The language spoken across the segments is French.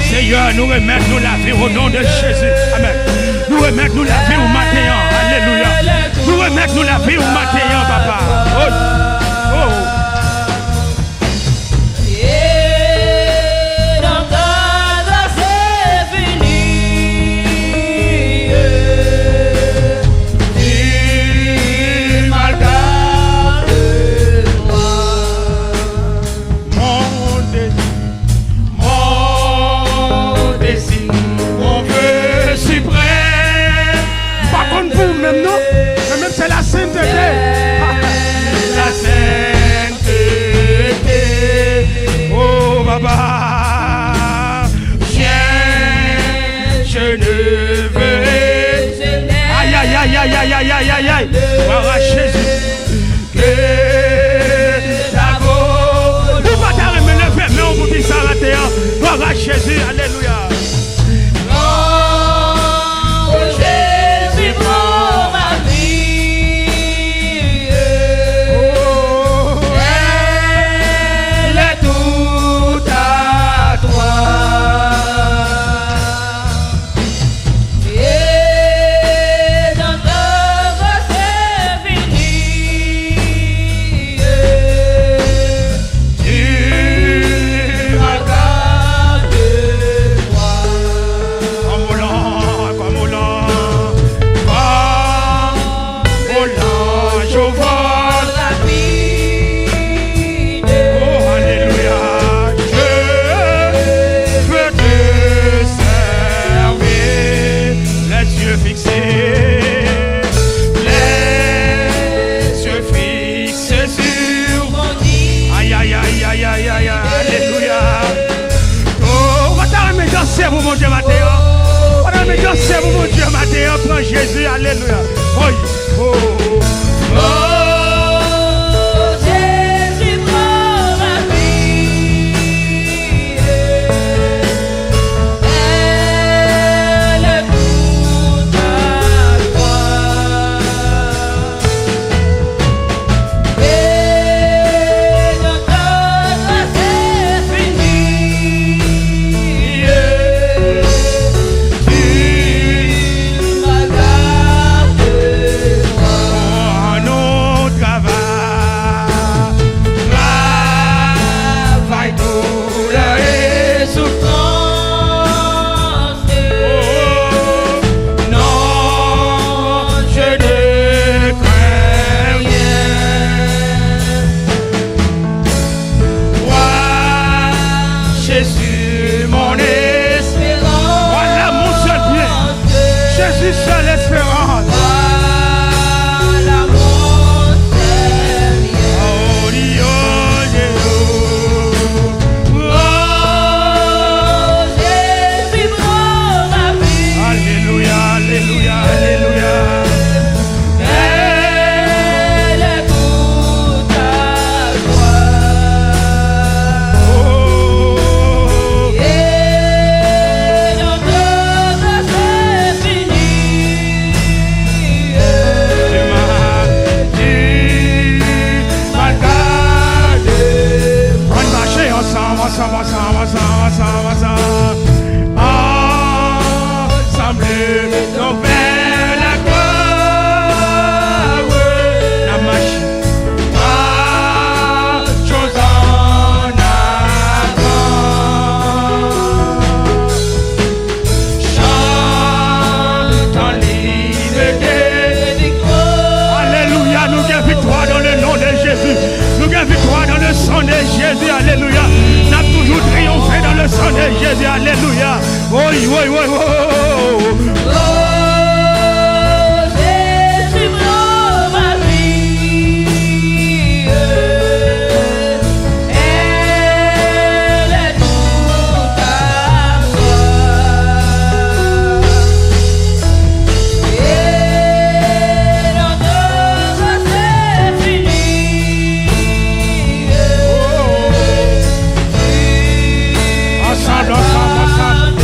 Seigneur, nous remettons la vie au nom de Jésus. Amen. Nous remettons la vie au matin. Alléluia. Nous remettons la vie au matin, papa. Oh. Oh. Aïe, gloire à Jésus. Que ta volonté. Vous pas me lever, mais on vous dit ça à la terre. Gloire à Jésus, alléluia. Jésus, alléluia. Oh, oh, oh. Jésus, prends ma vie. Elle est toute à toi. Et notre grâce est finie. Jésus, alléluia. Oui, oui, oui, oui, oui. Oh, Jésus, prends ma vie. Elle est toute à toi. Et notre c'est fini. Ensemble, ensemble, ensemble.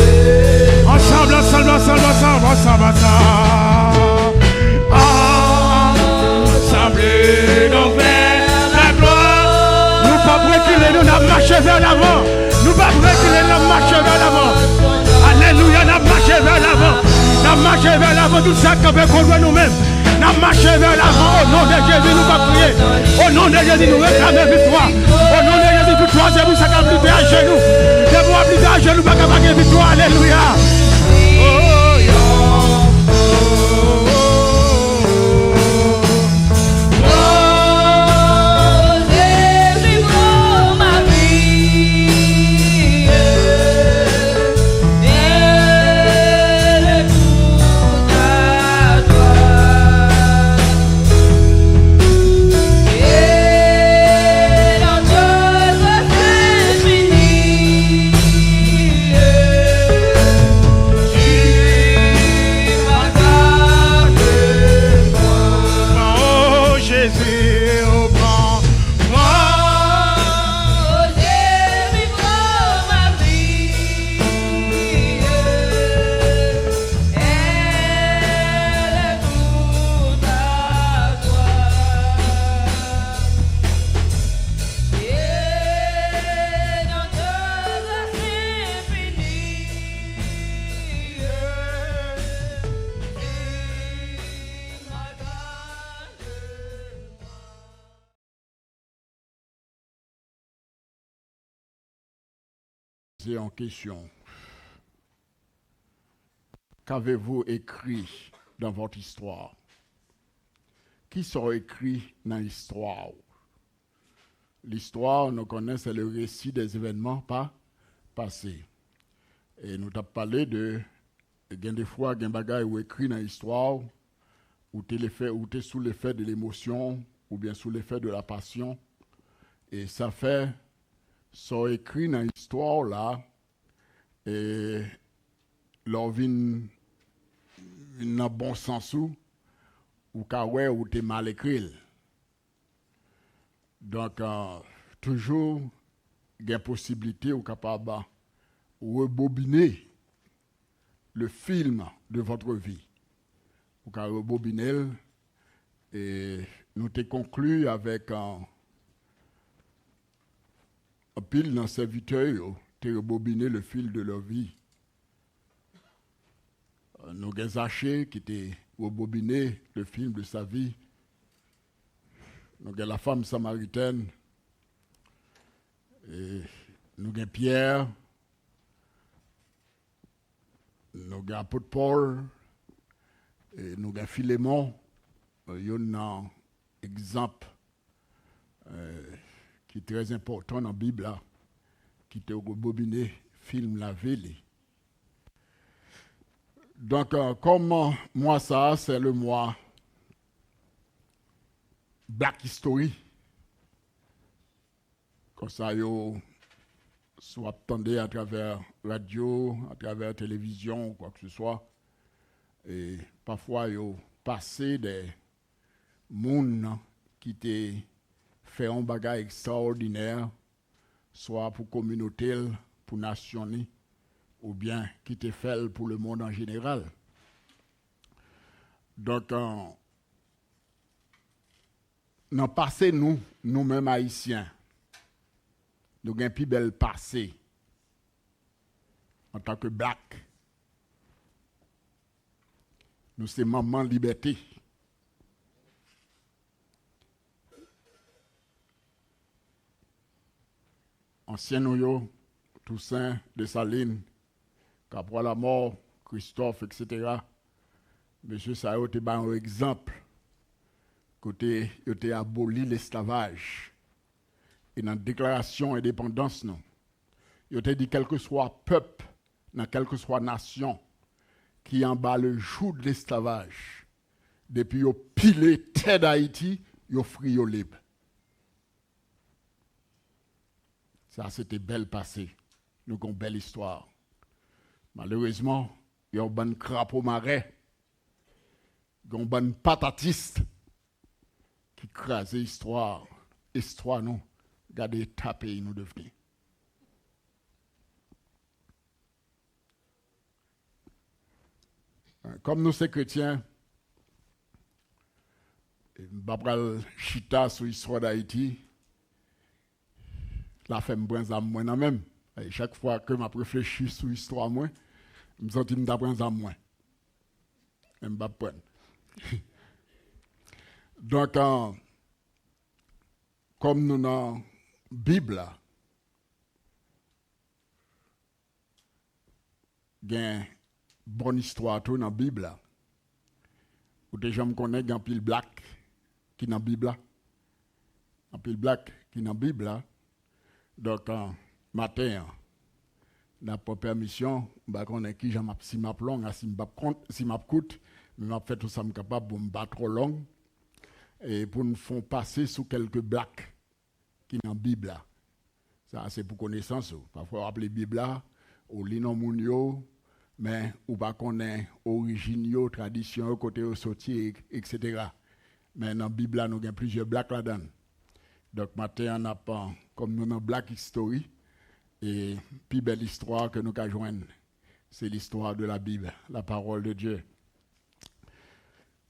Ensemble, ensemble, ensemble, ensemble, ensemble, ensemble. Ensemble, nous vers la gloire. Nous pas reculer, nous n'avons marché vers l'avant. Nous pas reculer, nous avons marché vers l'avant. Alléluia, nous avons marché vers l'avant. Nous avons marché vers l'avant, tout ça qu'on veut conduire nous-mêmes. Nous avons marché vers l'avant. Au nom de Jésus, nous pas prier. Au nom de Jésus, nous réclamer victoire. Au nom de Jésus, victoire, c'est vous ça qui a appliqué à genoux. C'est vous appliquer à genoux, pas qu'à victoire. Alléluia. Oh, yeah. En question. Qu'avez-vous écrit dans votre histoire? Qui sont écrits dans l'histoire? L'histoire, nous connaissons, c'est le récit des événements passés. Et nous avons parlé de des fois, des bagages ou écrits dans l'histoire, ou tu es sous l'effet de l'émotion, ou bien sous l'effet de la passion. Et ça fait sont écrits dans l'histoire là, et leur vient dans bon sens ou ouais ou t'es mal écrit. Donc toujours il y a possibilité ou capable rebobiner le film de votre vie. Ou qu'à rebobiner et nous t'ai conclu avec un pile dans serviteurs, tu rebobiné le fil de leur vie. Nous avons Zaché qui t'a rebobiné le film de sa vie. Nous avons la femme samaritaine. Et nous avons Pierre. Nous avons l'apôtre Paul. Et nous avons Philémon. Il y a un exemple qui est très important dans la Bible, là, qui te rebobiné, film la ville. Donc, comme moi, ça, c'est le mois Black History. Comme ça, yo soit attendez à travers radio, à travers télévision, ou quoi que ce soit. Et parfois, yo passé des mondes qui te fait un bagage extraordinaire, soit pour communauté, pour nation, ou bien qui te fait pour le monde en général. Donc, dans le passé, nous-mêmes haïtiens, nous avons un plus bel passé en tant que black. Nous sommes maman liberté. Ancien Noyo, Toussaint, Dessalines, qu'après la mort, Christophe, etc. Monsieur Sao te bat un exemple côté il a aboli l'esclavage et dans la déclaration d'indépendance non il te dit quel que soit peuple, dans quelle que soit nation, qui en bas le jour de l'esclavage, depuis yo pilé terre d'Haïti, yo fri yo libre. Ça, c'était belle passé. Nous avons une belle histoire. Malheureusement, il y a un bon crapaud marais, il y a un bon patatiste qui crase l'histoire. Histoire, non. Regardez, taper, nous devenons. Comme nous sommes chrétiens, je ne vais pas chita sur l'histoire d'Haïti. La femme prend ça moi même. Et chaque fois que je réfléchis sur l'histoire, moi, je me sens que je prends ça moi. Je ne vais pas prendre. Donc, comme nous dans la Bible, il y a une bonne histoire dans la Bible. Ou déjà me connais un pile black qui dans la Bible. Un pile black qui dans la Bible. Donc, matin, n'a pas permission, bah qu'on est qui j'aime si m'a long, si m'a coûte, mais m'a fait tout ça capable pour me battre trop long et pour nous faire passer sous quelques blacks qui dans la Bible. Ça c'est pour connaissance. Parfois appeler Bible ou linon mounio, mais ou pas connaît origine, tradition, côté au sorti, etc. Mais dans la Bible nous avons plusieurs blacks là-dedans. Donc matin on a pas comme nous dans Black History et plus belle histoire que nous avons joindre, c'est l'histoire de la Bible, la parole de Dieu.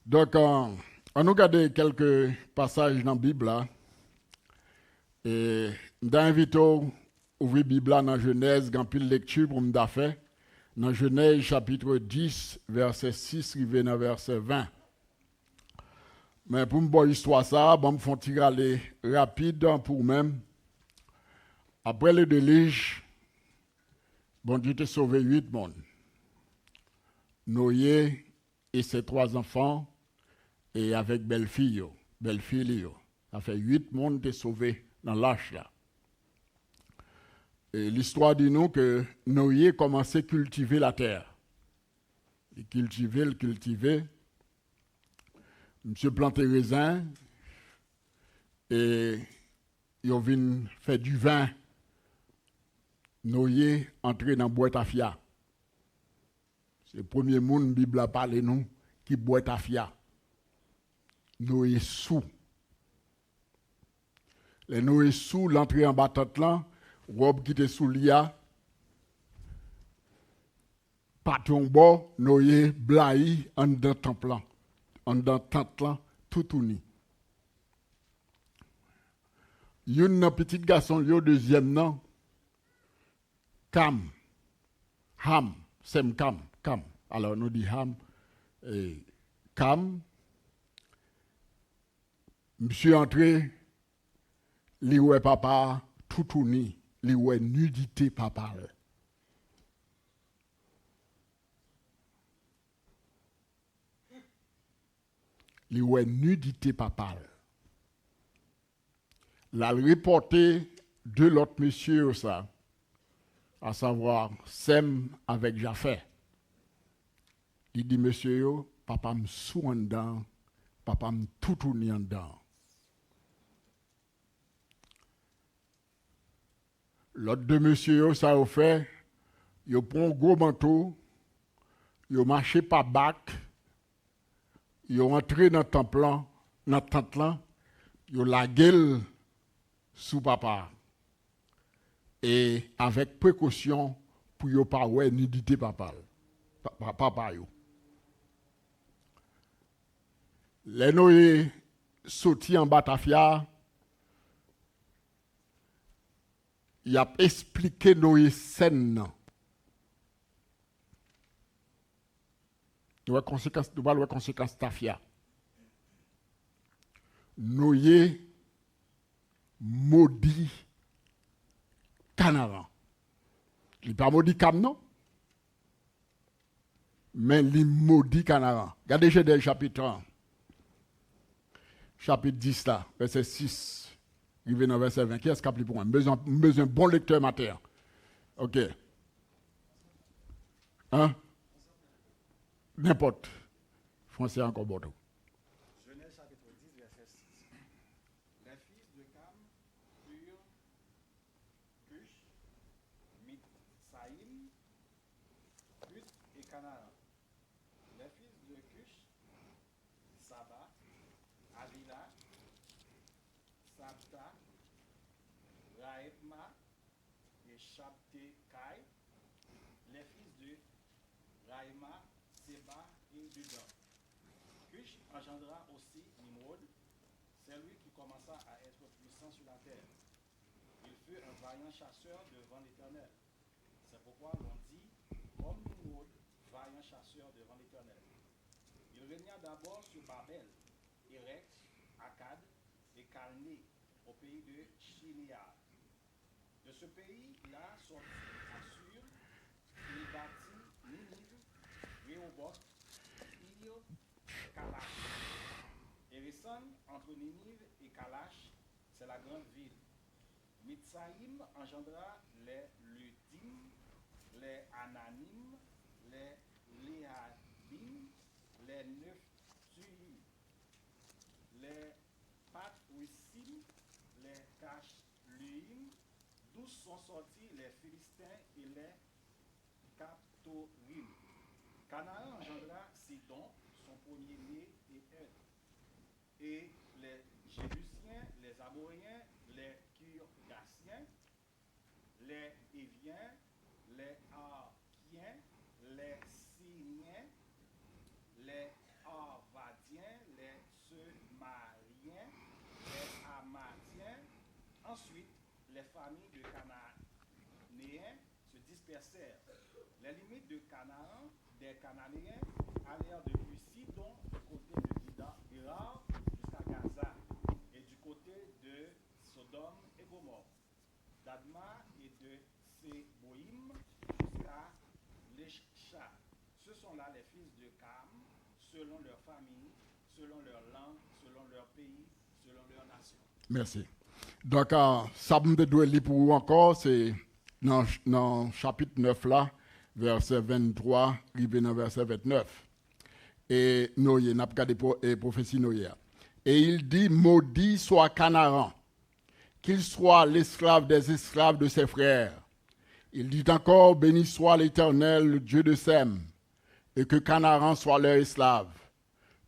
Donc on nous regarde quelques passages dans la Bible là, et nous invitons à ouvrir la Bible dans Genèse, dans pile lecture pour nous faire dans Genèse chapitre 10 verset 6 arrivé dans verset 20. Mais pour me voir l'histoire ça, je vais me tirer aller rapide pour même. Après le déluge, bon Dieu t'a sauvé 8 mondes. Noé et ses 3 enfants, et avec belle-fille, ça fait 8 mondes t'a sauvé dans l'arche là. Et l'histoire dit nous que Noé commençait à cultiver la terre. Il cultivait. Monsieur plantait raisin et il vient faire du vin. Noé entré dans la boîte à fia. C'est le premier monde, la Bible a parlé nous, qui boîte à fia. Noé sous. Les Noé sous, l'entrée en battante là, robe qui était sous l'ia, patron bord, Noé blaï en dans temple. En dans tente là, tout uni. Une petit garçon, le deuxième nom, Ham. Alors nous dit Ham. Cam. Monsieur entré, li ouais papa, tout uni, li ouais nudité papa. Li ouais nudité papa. La reporté de l'autre monsieur ça, à savoir Sem avec Japheth. Il dit monsieur yo, papa me sou en dedans, papa me tout tourné en dedans. L'autre de monsieur yo ça a fait, yo prend un gros manteau, yo marché par bac, yo entré dans temple, dans tente là, yo la gueule sous papa. Et avec précaution pour yo pas ouais nudité papa. Papa yo. Les Noé sorti en Batafia, il a expliqué Noé scène. De conséquence tafia. Noé maudit Canaran. Il n'est pas maudit Cam, non? Mais il maudit Canaran. Regardez Genèse chapitre 1. Chapitre 10 là, verset 6. Il vient dans verset 20. Qui est-ce qui a pris pour moi? Besoin bon lecteur matin. OK. Hein? N'importe. Français encore bon. Genèse chapitre 10, verset 6. Les fils de Cam furent Cush, Mitsraïm, Put et Canaan. Les fils de Cush, Saba, Avila, Sabta, Raïma et Shabtekai. Les fils de Raïma, Seba et Dudan. Cush engendra aussi Nimrod, c'est lui qui commença à être puissant sur la terre. Il fut un vaillant chasseur devant l'Éternel. C'est pourquoi l'on dit, comme Nimrod, vaillant chasseur devant l'Éternel. Il régna d'abord sur Babel, Érec, Akkad et Calné, au pays de Shinéar. De ce pays-là sortit Assur, il bâtit Ninive, Rehoboth, Ir, Kalash. Hérisson, entre Ninive et Kalash, c'est la grande ville. Mitsraïm engendra les Ludim, les Ananim, les Léhabim, les Nephtuim, les Patrusim, les Cashluim, d'où sont sortis les Philistins et les Captorim. Canaan engendra Sidon, son premier-né, et Ed. Et les Jébusiens, les Amoréens, les Kirgasiens, les Éviens, les Arkiens, les Syriens, les Arvadiens, les Semariens, les Amadiens. Ensuite, les familles de Cananéens se dispersèrent. Les limites de Canaan, des Cananéens, allèrent depuis Sidon du côté de Gerar jusqu'à Gaza et du côté de Sodome et Gomorrhe, d'Adma et de Séboïm jusqu'à Lesha. Ce sont là les fils de Cam, selon leur famille, selon leur langue, selon leur pays, selon leur nation. Merci. Donc, ça me doit lire pour vous encore, c'est dans chapitre 9 là, verset 23, arrivé dans verset 29. Et Noé, n'a pas regardé prophétie Noé. Et il dit, maudit soit Canaan, qu'il soit l'esclave des esclaves de ses frères. Il dit encore, béni soit l'Éternel, le Dieu de Sem, et que Canaan soit leur esclave.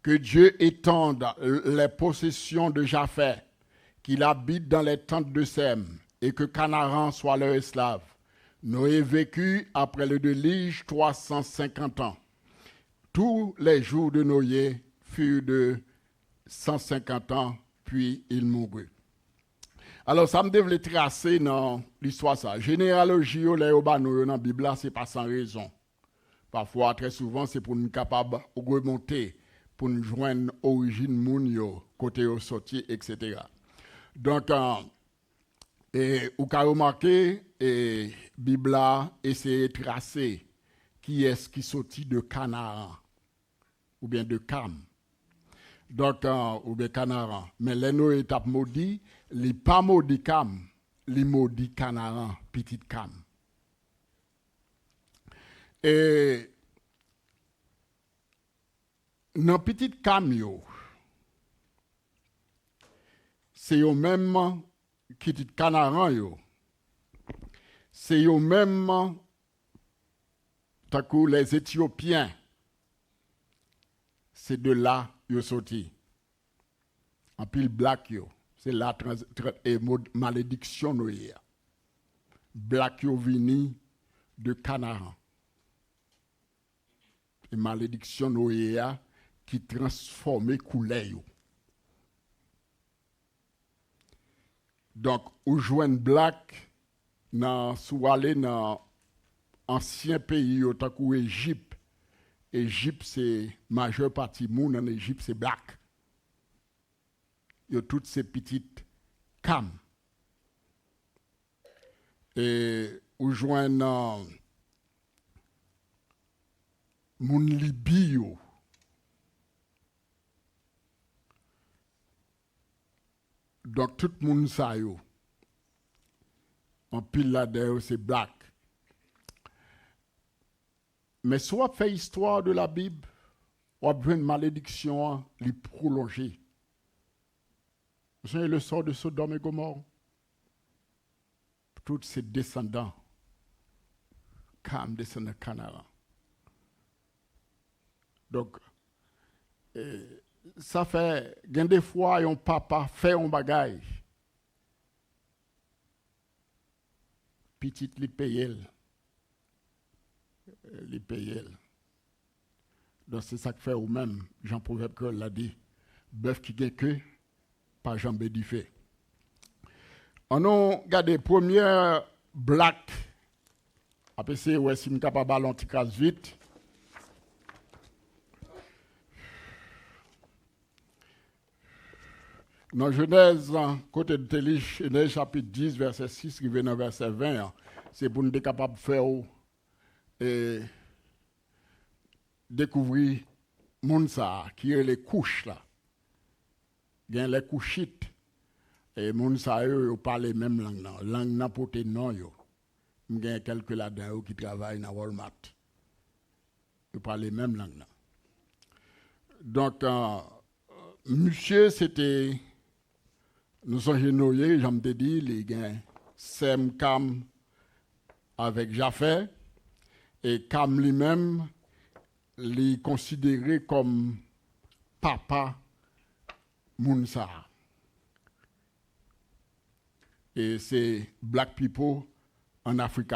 Que Dieu étende les possessions de Japheth, qu'il habite dans les tentes de Sem, et que Canaan soit leur esclave. Noé vécut après le déluge 350 ans. Tous les jours de Noé furent de 150 ans, puis il mourut. Alors, ça me devait tracer dans l'histoire ça. Généalogie, les dans la Bible, ce n'est pas sans raison. Parfois, très souvent, c'est pour nous capables de remonter, pour nous joindre l'origine moun côté au sorti, etc. Donc, et vous avez remarqué, et Bible a essayé de tracer qui est-ce qui sortit de Canaan, ou bien de Cam. Donc, ou bien Canaan. Mais les noms étapes maudits, les pas maudits Cam, les maudits Canaan, petit Cam. Et dans petit Cam, c'est eux même qui dit Canaan, c'est eux même les Éthiopiens. C'est de là qu'ils sont sortis. En pile black, c'est la malédiction noyée. Black yo vini de Canaan. Et malédiction noyée qui transforme couleur. Donc, ou joignent black dans ancien pays autant que l'Égypte. Égypte, c'est majeure partie monde en Égypte, c'est black. Il y a toutes ces petites cam. Et ou joignent moun Libye. Donc tout le monde ça yo. En pile là-dedans c'est black. Mais soit fait histoire de la Bible, ou a une malédiction, les prolonger. Vous savez le sort de Sodome et Gomorrhe? Tous ses descendants, comme descendants Canara. Donc, ça fait, gain des fois, un papa fait un bagage. Petit li paye. Donc c'est ça que fait ou même, Jean Proverbe que l'a dit, bœuf qui gagne que, pas jambé du fait. On a regardé première black. Après c'est ouais si capable ballon ti casse vite. Dans Genèse, côté de Télis, Genèse chapitre 10, verset 6, qui vient dans verset 20, c'est pour nous être capable de faire et découvrir moun sa qui est les couches là. Il y a les couchites. Et moun sa yo parle même langue là. Langue n'a porté non yo. Il y a quelques là-dedans qui travaillent dans Walmart. Ils parlent même langue là. Donc, monsieur, c'était. Nous sommes génouillés, j'aime te dire, les gars, Sem Kam avec Japheth. Et Kam lui-même, les considéré comme papa Mounsa. Et c'est Black People en Afrique.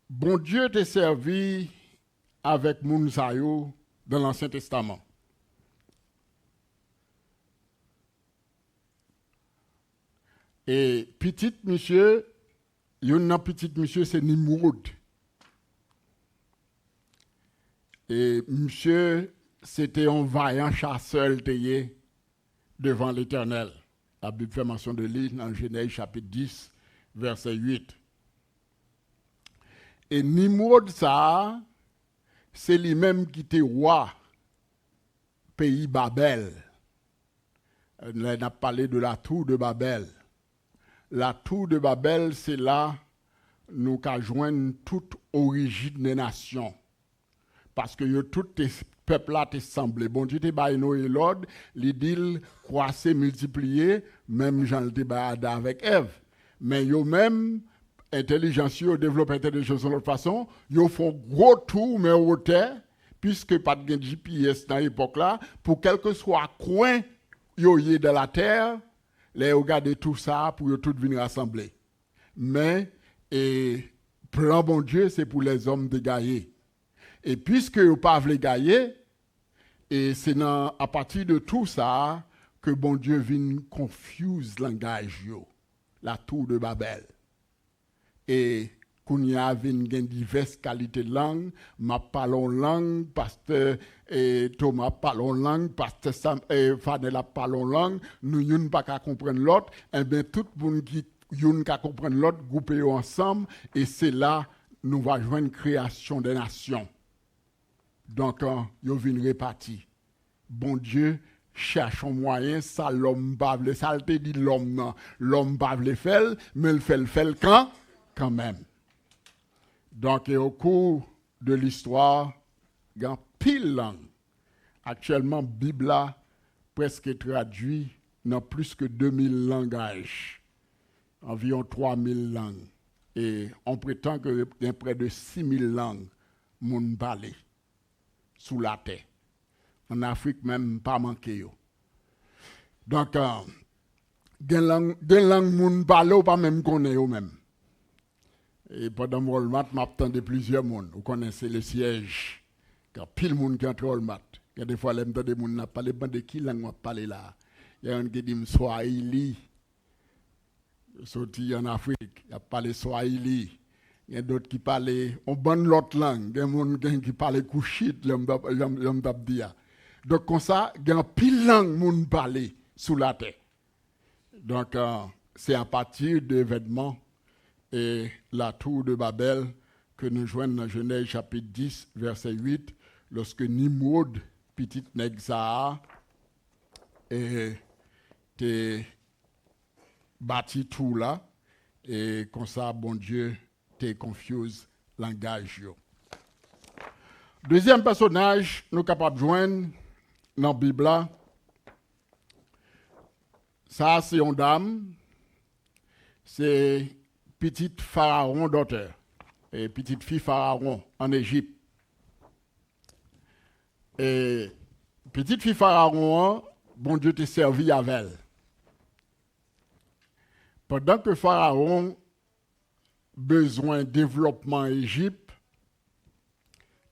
Bon Dieu t'a servi avec Mounsa yo dans l'Ancien Testament. Et petit monsieur, yon petit monsieur c'est Nimrod. Et monsieur, c'était un vaillant chasseur devant l'Éternel. La Bible fait mention de lui dans Genèse chapitre 10, verset 8. Et Nimrod, ça, c'est lui-même qui était roi, pays Babel. On a parlé de la tour de Babel. La tour de Babel, c'est là nous qu'à joindre toute origine des nations. Parce que tout les peuples là te semblé. Bon Dieu te baille Noé l'ordre, les dit croisser, multiplier, même Jean le débat avec Ève. Mais yo même intelligence yo développe intelligence de l'autre façon, yo font gros tour mais hauteur puisque pas de GPS dans l'époque là pour quel que soit coin yo y dans la terre. Les regarder tout ça pour tout venir rassembler. Mais plan bon Dieu, c'est pour les hommes de gagner. Et puisque vous ne pouvez pas gagner, et c'est à partir de tout ça que bon Dieu vient confuse le langage, la tour de Babel. Et qu'on y a diverses qualités de langue, ma parlons langue, pasteur Thomas parlons langue, pasteur Fanel parlons langue, nous n'avons pas qu'à comprendre l'autre, et bien tout le monde qui n'avons qu'à comprendre l'autre, groupés ensemble, et c'est là nous va jouer une création des nations. Donc, nous venons répartir. Bon Dieu, cherche un moyen, ça l'homme bavle, ça te dit l'homme non, l'homme bavle fait, mais le fait quand même. Donc, au cours de l'histoire, il y a pile langue. Actuellement, Bible a presque traduit dans plus que 2000 langages, environ 3000 langues. Et on prétend qu'il y a près de 6000 langues moun parlé sous la terre. En Afrique, même pas manqué. Donc, des langues moun parlé ou pas même connaît ou même. Et pendant Walmart, m'attendais plusieurs monde. Vous connaissez le siège. Il y a pile monde qui entre Walmart. Il y a des fois, les gens n'a parlé de qui langue m'a parlé là. Il y a un qui dit Swahili. Sorti en Afrique, il y a parlé Swahili. Il y a d'autres qui parlent en bonne l'autre langue. Il y a des gens qui parlent Kushite, l'homme d'Abdia. Donc comme ça, il y a pile langue moun parler sous la terre. Donc c'est à partir d'événements et la tour de Babel que nous joignons dans Genèse chapitre 10, verset 8, lorsque Nimrod, petit Nexaa, était bâti tout là, et comme ça, bon Dieu, te confuse langage yo. Deuxième personnage, nous capables de joindre dans la Bible là. Ça, c'est une dame. C'est petite pharaon d'auteur. Et petite fille pharaon en Égypte. Et petite fille pharaon, bon Dieu t'a servi avec elle. Pendant que pharaon besoin de développement en Égypte,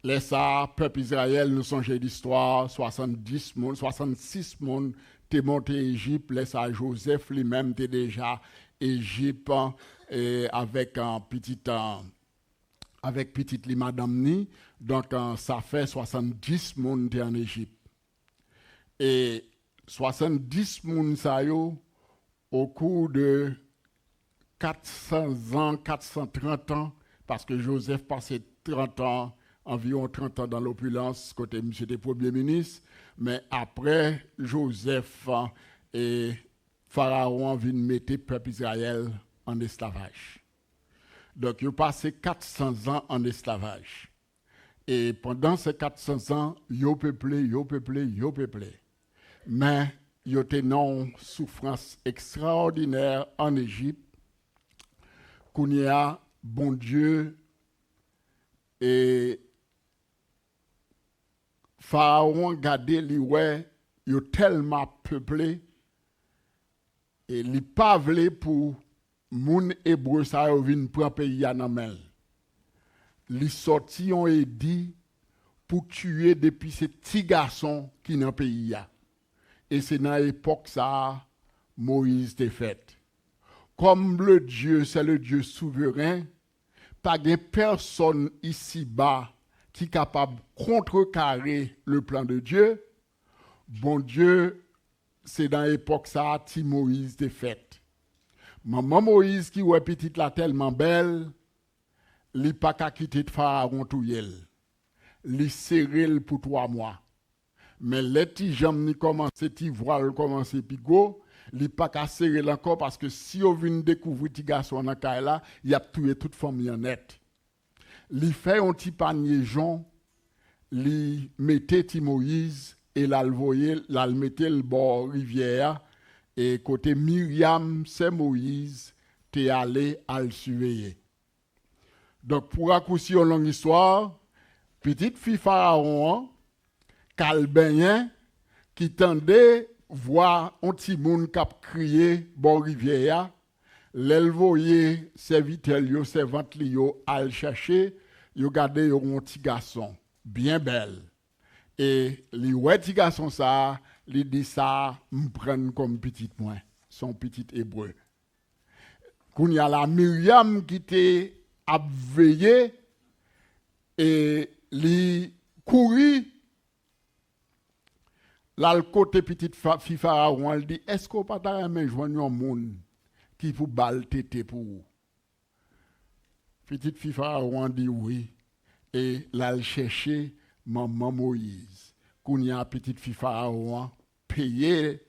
laisse ça, peuple Israël, nous songeons l'histoire, 66 personnes t'es monté en Égypte, laisse ça Joseph lui-même t'es déjà Égypte avec un petite li madame ni, donc ça fait 70 personnes en Égypte. Et 70 personnes ça yo au cours de 400 ans, 430 ans, parce que Joseph passait 30 ans, environ 30 ans dans l'opulence, côté monsieur était premier ministre, mais après Joseph et Pharaon viennent mettre le peuple Israël en esclavage. Donc, ils ont passé 400 ans en esclavage. Et pendant ces 400 ans, ils ont peuplé. Mais ils ont été une souffrance extraordinaire en Égypte. Qu'on y a, bon Dieu, et Pharaon gardé li ouais, il a tellement peuplé et li pas vle pour moun hébreu ça vinn prendre pays à nan men. Li sorti on et dit pour tuer depuis ces petits garçons qui dans pays a. Et c'est dans l'époque ça Moïse t'est fait. Comme le Dieu, c'est le Dieu souverain, pas de personne ici-bas qui est capable de contrecarrer le plan de Dieu. Bon Dieu, c'est dans l'époque ça, que Moïse t'est fait. Maman Moïse, qui est petite là tellement belle, il n'a pas qu'à quitter de Pharaon tout yel. Il serré pour 3 mois. Mais les petits jambes ni commencent, les voiles commencent pigo. Il n'a pas qu'à serrer encore parce que si on vient découvrir petit garçon dans la là, il a tué toute famille en net. Il fait un petit panier jaune, il mettait petit Moïse et il mettait le bord rivière et côté Myriam, c'est Moïse, t'es allé à le surveiller. Donc pour raccourcir une longue histoire, petite fille Pharaon, Calbéen, qui tendait voir un petit monde qui a crié bon rivière, l'elvoyer serviteur yo servante yo al chercher, yo gardé un petit garçon bien belle. Et li ouais petit garçon ça, li dit ça m'prenne comme petit moi, son petit hébreu. Qu'on y a la Myriam qui était à veiller et li courir. Là, le côté petite fille Pharaon, elle dit, est-ce qu'on peut pas joindre un monde qui vous balle tété pour vous? Petite fille Pharaon dit oui. Et là, elle cherchait maman Moïse. Qu'on y a petite fille Pharaon payé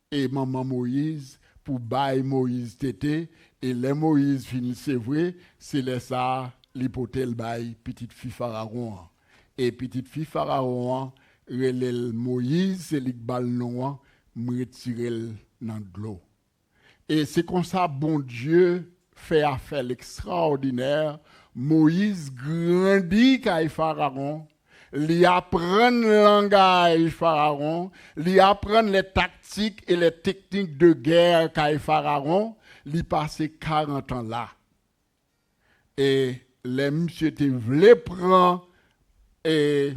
et maman Moïse pour bailler Moïse tété. Et les Moïse finit, c'est vrai, c'est les ça, l'hypothèse baille petite fille Pharaon. Et petite fille Pharaon, relève Moïse, c'est l'Iqbal Noah, me retirer dans l'eau. Et c'est comme ça, bon Dieu fait affaire extraordinaire. Moïse grandit qu'à Pharaon, il apprend le langage Pharaon, il apprend les tactiques et les techniques de guerre qu'à Pharaon, il passe 40 ans là. Et les monsieur te voulaient prendre et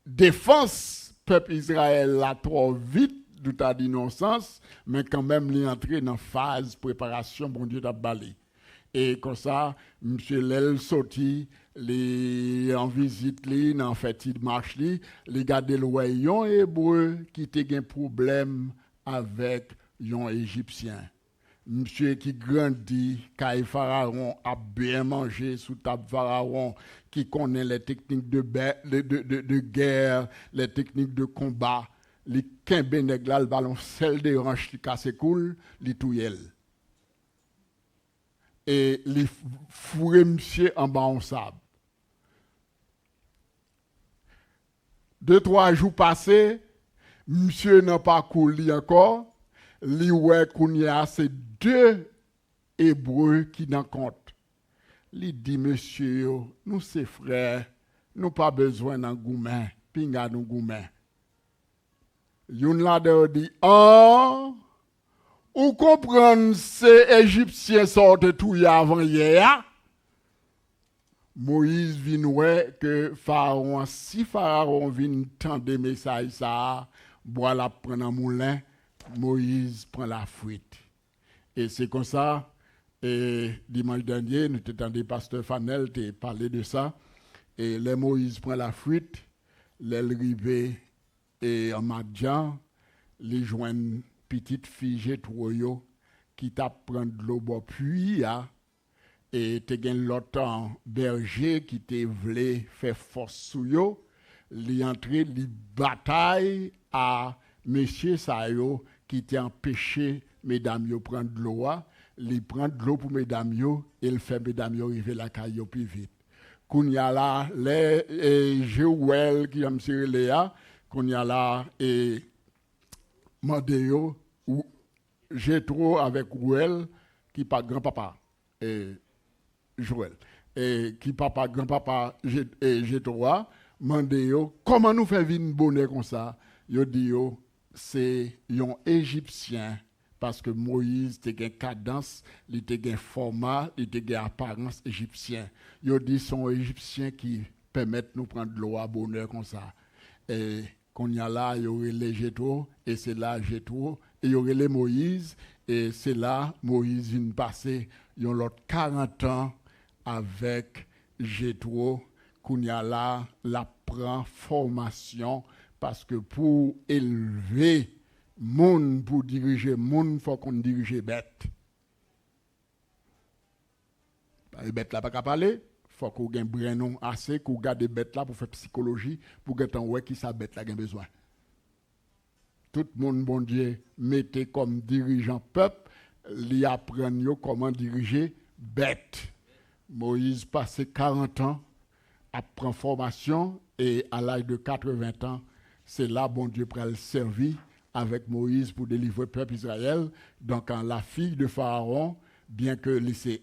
défense peuple Israël là trop vite tout d'innocence, mais quand même il entré dans phase préparation bon Dieu t'a balé. Et comme ça monsieur l'el sorti les en visite li dans fait il marche li garder le royaume hébreu qui était un problème avec un égyptien. Monsieur qui grandit, quand Pharaon a bien mangé sous table Pharaon, qui connaît les techniques de guerre, les techniques de combat, les quimbenègles, le ballon, celle des ranches qui casse cool, les touyel. et les fourré monsieur en bas en sable. 2-3 jours passés, monsieur n'a pas couru encore, li ouais qu'on y a c'est 2 Hébreux qui n'en compte. Li dit monsieur, nous c'est frères, nous pas besoin d'un goumen, pinga nous goumen. Yon la de dit, ou comprendre ces Égyptiens sortent tout avant hier. Moïse vient ouais que Pharaon, si Pharaon vient tendre message ça, bois la prendre un moulin, Moïse prend la fuite. Et c'est comme ça, et dimanche dernier, nous t'entendons pasteur Fanel te parler de ça, et les Moïse prend la fuite, les rivé et en Madian, les joignent petite fille Jétro qui t'a prendre de l'eau bon puits et te gen l'autre berger qui te voulait faire force sou yo, li entré li bataille à monsieur Sayo qui t'a empêché mesdames yo prendre de l'eau, li prend de l'eau pour mesdames yo et il fait mesdames yo arriver la caillou plus vite. Kounya la les Joël qui am siré Léa, kounya la et Mandéo ou Jétro avec Rouel qui pas grand-papa et Joël et qui papa grand-papa Jétro Mandéo comment nous faire vivre bonheur comme ça yo dit yo c'est un égyptien parce que Moïse te gen cadence, il te gen format, il te gen apparence égyptien. Yo dit son égyptien qui permettent nous prendre de l'eau à bonheur comme ça. Et qu'on y a là, il y aurait les Jétro, et c'est là Jétro, et il y aurait les Moïse, et c'est là Moïse vient passer, il y a l'autre 40 ans avec Jétro, qu'on y a là, la prend formation, parce que pour élever moun pour diriger moun, faut qu'on dirige bête. Les bêtes là pas qu'à parler, faut qu'on gagne brenon assez, qu'on garde des bêtes là pour faire psychologie, pour que ouais qui sa bête là gagne besoin. Tout le monde, bon Dieu, mettez comme dirigeant peuple, li apprendre yo comment diriger bête. Moïse passé 40 ans à prendre formation et à l'âge de 80 ans, c'est là bon Dieu pour le servir avec Moïse pour délivrer le peuple Israël. Donc, la fille de Pharaon, bien que c'est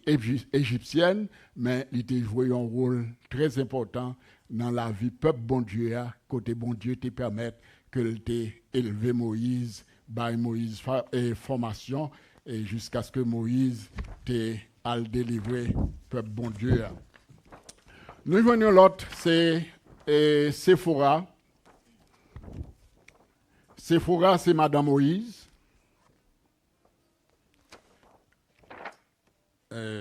égyptienne, mais elle a joué un rôle très important dans la vie peuple bon Dieu, côté bon Dieu te permettre que t'ait élevé Moïse, by Moïse formation, et jusqu'à ce que Moïse t'ait délivré peuple bon Dieu. Nous venons l'autre, c'est Séphora. Séphora, c'est Madame Moïse.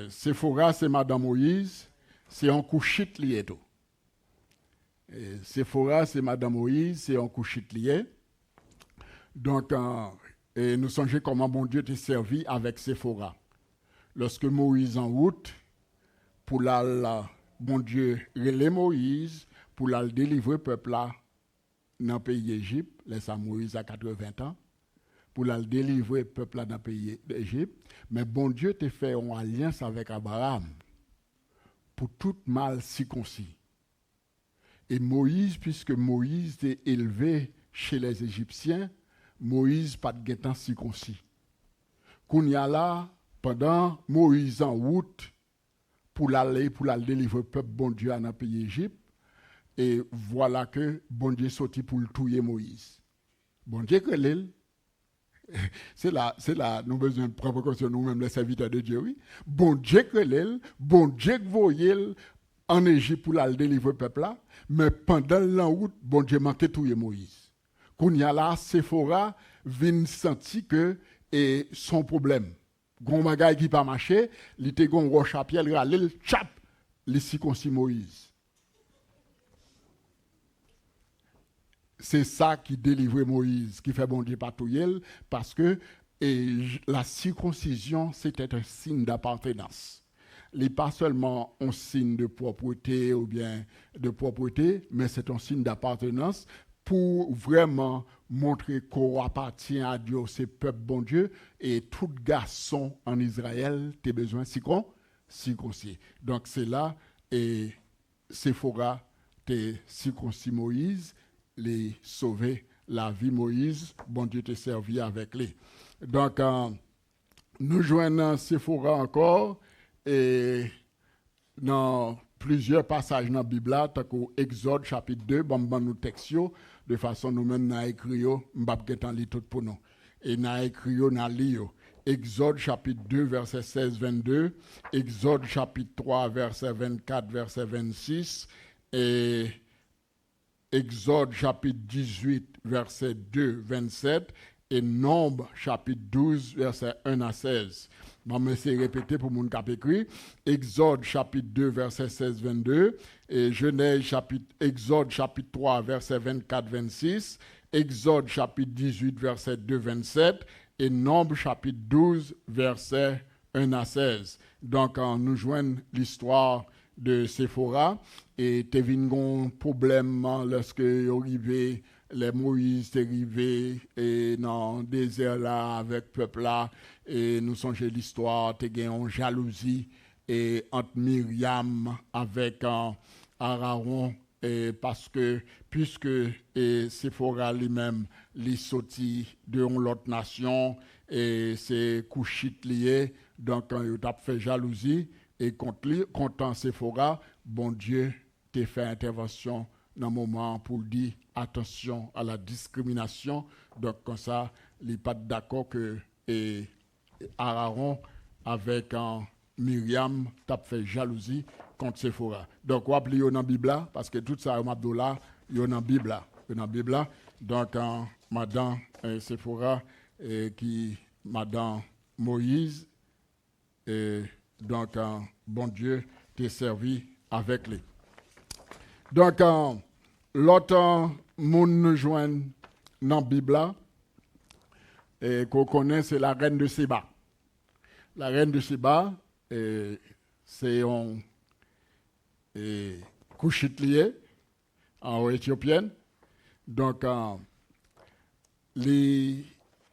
Séphora, c'est Madame Moïse. C'est un couchit lié tout. Séphora, c'est Madame Moïse. C'est un couchit lié. Donc, nous songeons comment bon Dieu t'a servi avec Séphora. Lorsque Moïse en route, pour bon Dieu relève Moïse, pour la délivrer peuple là, dans le pays d'Égypte, laisse Moïse à 80 ans, pour la délivrer peuple dans le pays d'Égypte. Mais bon Dieu t'a fait une alliance avec Abraham pour tout mal circoncis. Et Moïse, puisque Moïse était élevé chez les Égyptiens, Moïse pas de temps circoncis. Qu'on y a là, pendant Moïse en route, pour la délivrer peuple bon Dieu dans le pays d'Égypte, et voilà que bon Dieu sorti pour le tuer Moïse. Bon Dieu que l'île, c'est là, nous avons besoin de prendre précaution nous-mêmes, les serviteurs de Dieu, oui. Bon Dieu que l'île, bon Dieu que voyez en Égypte pour la délivrer peuple là, mais pendant la route, bon Dieu manquait de tuer Moïse. Quand il y a là, Séphora vient sentir que son problème, gon bagay qui pas marché, il était gon roche à pierre, il chap, il circoncis Moïse. C'est ça qui délivre Moïse, qui fait bon Dieu patouiller, parce que la circoncision, c'était un signe d'appartenance. Il n'est pas seulement un signe de propreté ou bien de propreté, mais c'est un signe d'appartenance pour vraiment montrer qu'on appartient à Dieu, c'est peuple bon Dieu, et tout garçon en Israël, tu as besoin de circoncis. Donc c'est là, et Séphora te circoncis Moïse, les sauver la vie Moïse, bon Dieu te servi avec lui. Donc nous joignons Séphora encore, et dans plusieurs passages dans la Bible, tant qu'au Exode chapitre 2, nous textio, de façon nous-mêmes nous écrions, nous ne pouvons pas lire tout pour nous. Et nous écrions, nous lisons. Exode chapitre 2, verset 16-22, Exode chapitre 3, verset 24, verset 26, et Exode chapitre 18, verset 2, 27, et Nombre chapitre 12, verset 1 à 16. Je vais essayer de répéter pour mon cap écrit. Exode chapitre 2, verset 16-22, et Exode chapitre 3, verset 24-26, Exode chapitre 18, verset 2-27, et Nombre chapitre 12, verset 1 à 16. Donc, nous joignons l'histoire de Séphora, et tu as un problème lorsque arrivé, les Moïse est arrivé et dans le désert là avec le peuple là, et nous songeons l'histoire, tu as une jalousie et entre Myriam avec Aaron, et parce que puisque Séphora lui-même les sorti de l'autre nation et c'est Couchite lié, donc il a fait jalousie et contre Séphora, bon Dieu t'a fait intervention dans le moment pour dire attention à la discrimination. Donc comme ça, il n'est pas d'accord que Aaron avec Myriam t'a fait jalousie contre Séphora. Donc on va appeler dans la Bible parce que tout ça là, il y a dans la Bible. Donc madame Séphora qui madame Moïse, et donc bon Dieu t'a servi avec lui. Donc l'autre monde nous joint dans la Bible et qu'on connaît, c'est la reine de Séba. La reine de Séba, c'est une couchite liée en éthiopienne. Donc, les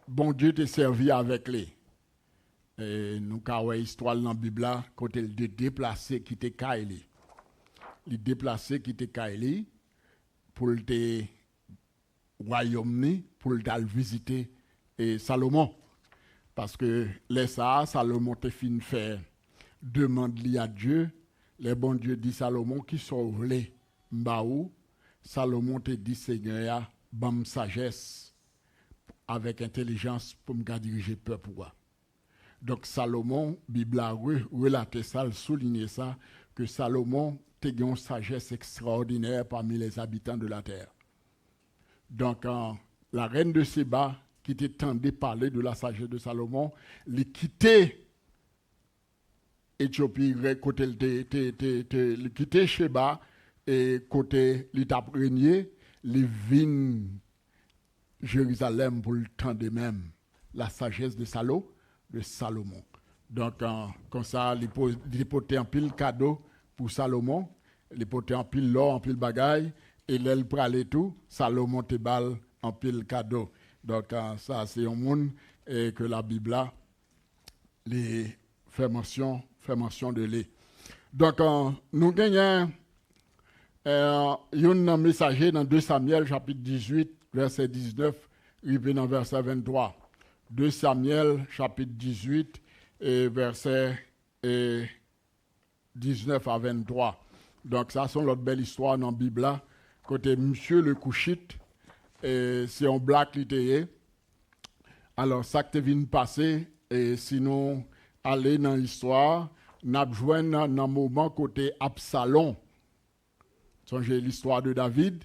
bon Dieu te servi avec les. Et nous avons une histoire dans la Bible, côté de déplacer qui te Kaili. Les déplacer qui te Kaili pour le royaume, pour le visiter Salomon. Parce que les ça, Salomon te fin faire demande à Dieu. Le bon Dieu dit Salomon qui sauve les Mbaou. Salomon te dit Seigneur, bam sagesse avec intelligence pour me diriger le peuple. Donc Salomon, Bible a relaté ça, souligné ça, que Salomon te une sagesse extraordinaire parmi les habitants de la terre. Donc la reine de Séba, qui t'entendait parler de la sagesse de Salomon, les quitté Éthiopie, côté le quitté Sheba et côté l'état régné, les vignes Jérusalem pour le temps de même la sagesse de Salomon. Donc comme ça, il portait un pile cadeau pour Salomon, il portait un pile l'or, un pile bagaille, et l'aile pralé tout, Salomon te balle un pile cadeau. Donc ça c'est un monde que la Bible a les fait mention de lui. Donc nous gagnons un messager dans 2 Samuel chapitre 18 verset 19 arrivé dans verset 23. 2 Samuel chapitre 18 et verset 19 à 23. Donc ça sont l'autre belle histoire dans la Bible là, côté monsieur le Couchite. Et c'est un black littéraire. Alors, ça qui vient de passer, et sinon, aller dans l'histoire, nous avons joué dans un moment côté Absalom. Songez l'histoire de David.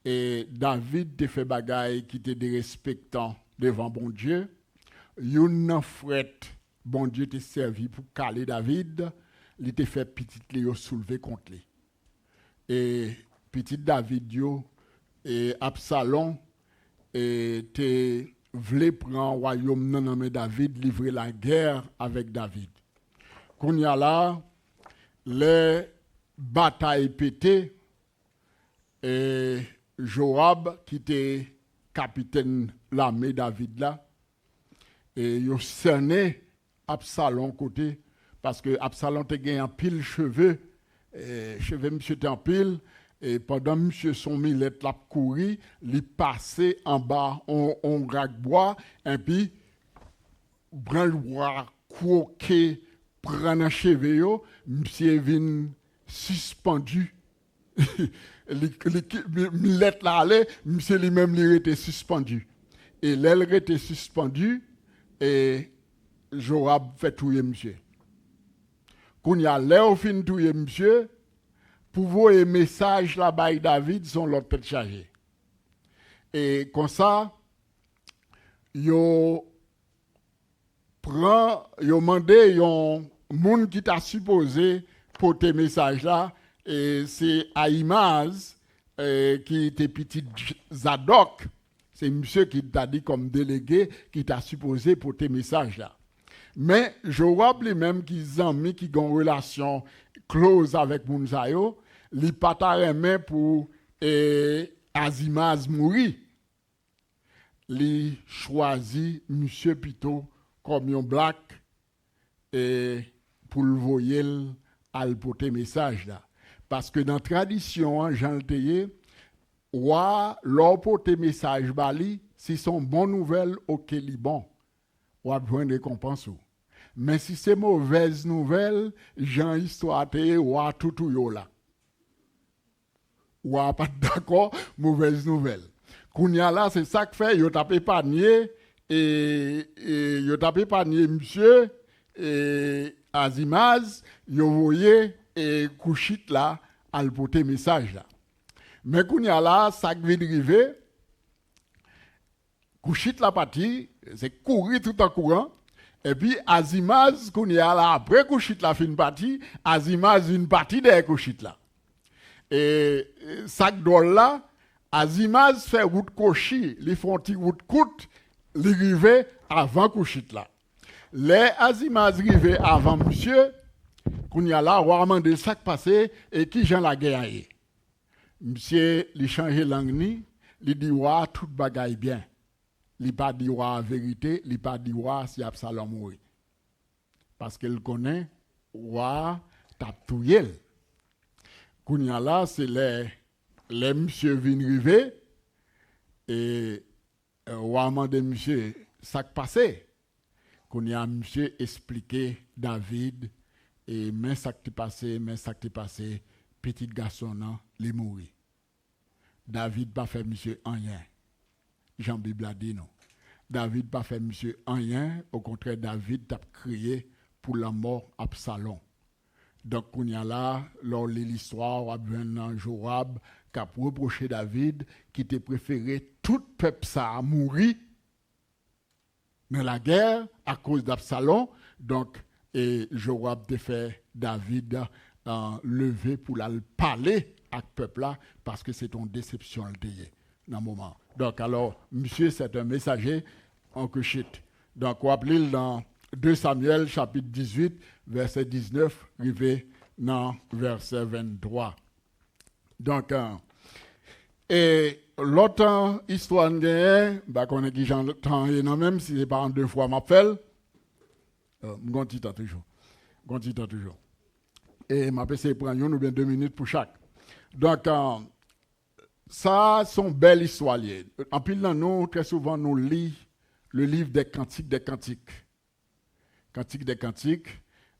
Et David te fait bagaille qui te dérespectant devant bon Dieu. Yon fret, bon Dieu te servi pour caler David. Il te fait petit Léo soulever contre lui. Et petit David, et Absalom te voulait prendre le royaume non mais David, livrer la guerre avec David. Qu'on y a là, les batailles pétées, et Joab, qui était capitaine l'armée David là, et il cerné Absalom côté, parce que Absalom te gagné en pile cheveux, cheveux monsieur était en pile, et pendant monsieur son millette l'a couru, il passait en bas, on rack bois, et puis, bran le bois, croquer, prendre un cheveu, monsieur vient suspendu. Millette là allait, monsieur lui-même il était suspendu. Et l'aile était suspendu, et Joab fait touiller monsieur. Quand il y a l'air fin touiller monsieur, pour voir les messages là-bas David sont l'autre tête chargée. Et comme ça, yo mandé yon monde qui t'a supposé porter message là, et c'est Ahimaaz qui était petit Zadok. C'est monsieur qui t'a dit comme délégué qui t'a supposé porter message là. Mais Joab lui-même qui zami qui a une relation close avec Mounsayo, li pas main pour Ahimaaz mourir. Li choisi monsieur plutôt comme un black et pour le voyer à le porter message là. Parce que dans la tradition, Jean le Théier, ou leur porter message bali, si sont bonnes nouvelles, ok, li bon, ou a besoin de récompense. Mais si c'est mauvaise nouvelle, Jean histoire Théier, ou a tout yo là. Ou a pas d'accord, mauvaise nouvelle. Kounya là, c'est ça que fait, yo tapé panier, et yo tapé panier monsieur, et Ahimaaz, yo voyez, et Couchit là, à le porter message là. Mais Kounya là, ça qui vient d'arriver, Couchit la partie, c'est courir tout en courant, et puis Ahimaaz, Kounya là, après Couchit la fin partie, Ahimaaz une partie derrière Couchit là. Et sac d'or là, Ahimaaz fait route Kochi, ils font une route courte, ils arrivent avant Couchit là. Les Ahimaaz arrivent avant monsieur, qu'on y a là, on va demander ça qui passé et qui j'en la gagné. Monsieur, il change langue ni, il dit wa tout bagaille bien. Il pas dit wa vérité, il pas dit wa si Absalom mourit. Parce qu'il connaît wa tap touyel. Qu'on y a là, c'est les monsieur viennent arriver et on va demander monsieur ça qui passé. Qu'on y a monsieur expliqué David et mais ça qui passé, petit garçon non, il mourit. David pas fait monsieur rien. Jean Bible a dit non. David pas fait monsieur rien, au contraire David t'a crié pour la mort Absalom. Donc on y a là, lors de l'histoire, on a besoin Joab qui a reproché David qui était préféré tout peuple ça a mouru dans la guerre à cause d'Absalom. Donc et Joab a fait David lever pour la parler à ce peuple-là parce que c'est une déception dans le moment. Donc alors, monsieur, c'est un messager en Couchit. Donc on appelle dans 2 Samuel chapitre 18, verset 19, arrivé dans verset 23. Donc, et l'autre histoire qu'on a qui j'entends, même si c'est pas en 2 fois m'appelle, Gonti toujours. Et m'a essayé de prendre ou bien 2 minutes pour chaque. Donc, ça, sont belles histoires. En pile, nous, très souvent, nous lisons le livre des Cantiques des Cantiques. Cantiques des Cantiques.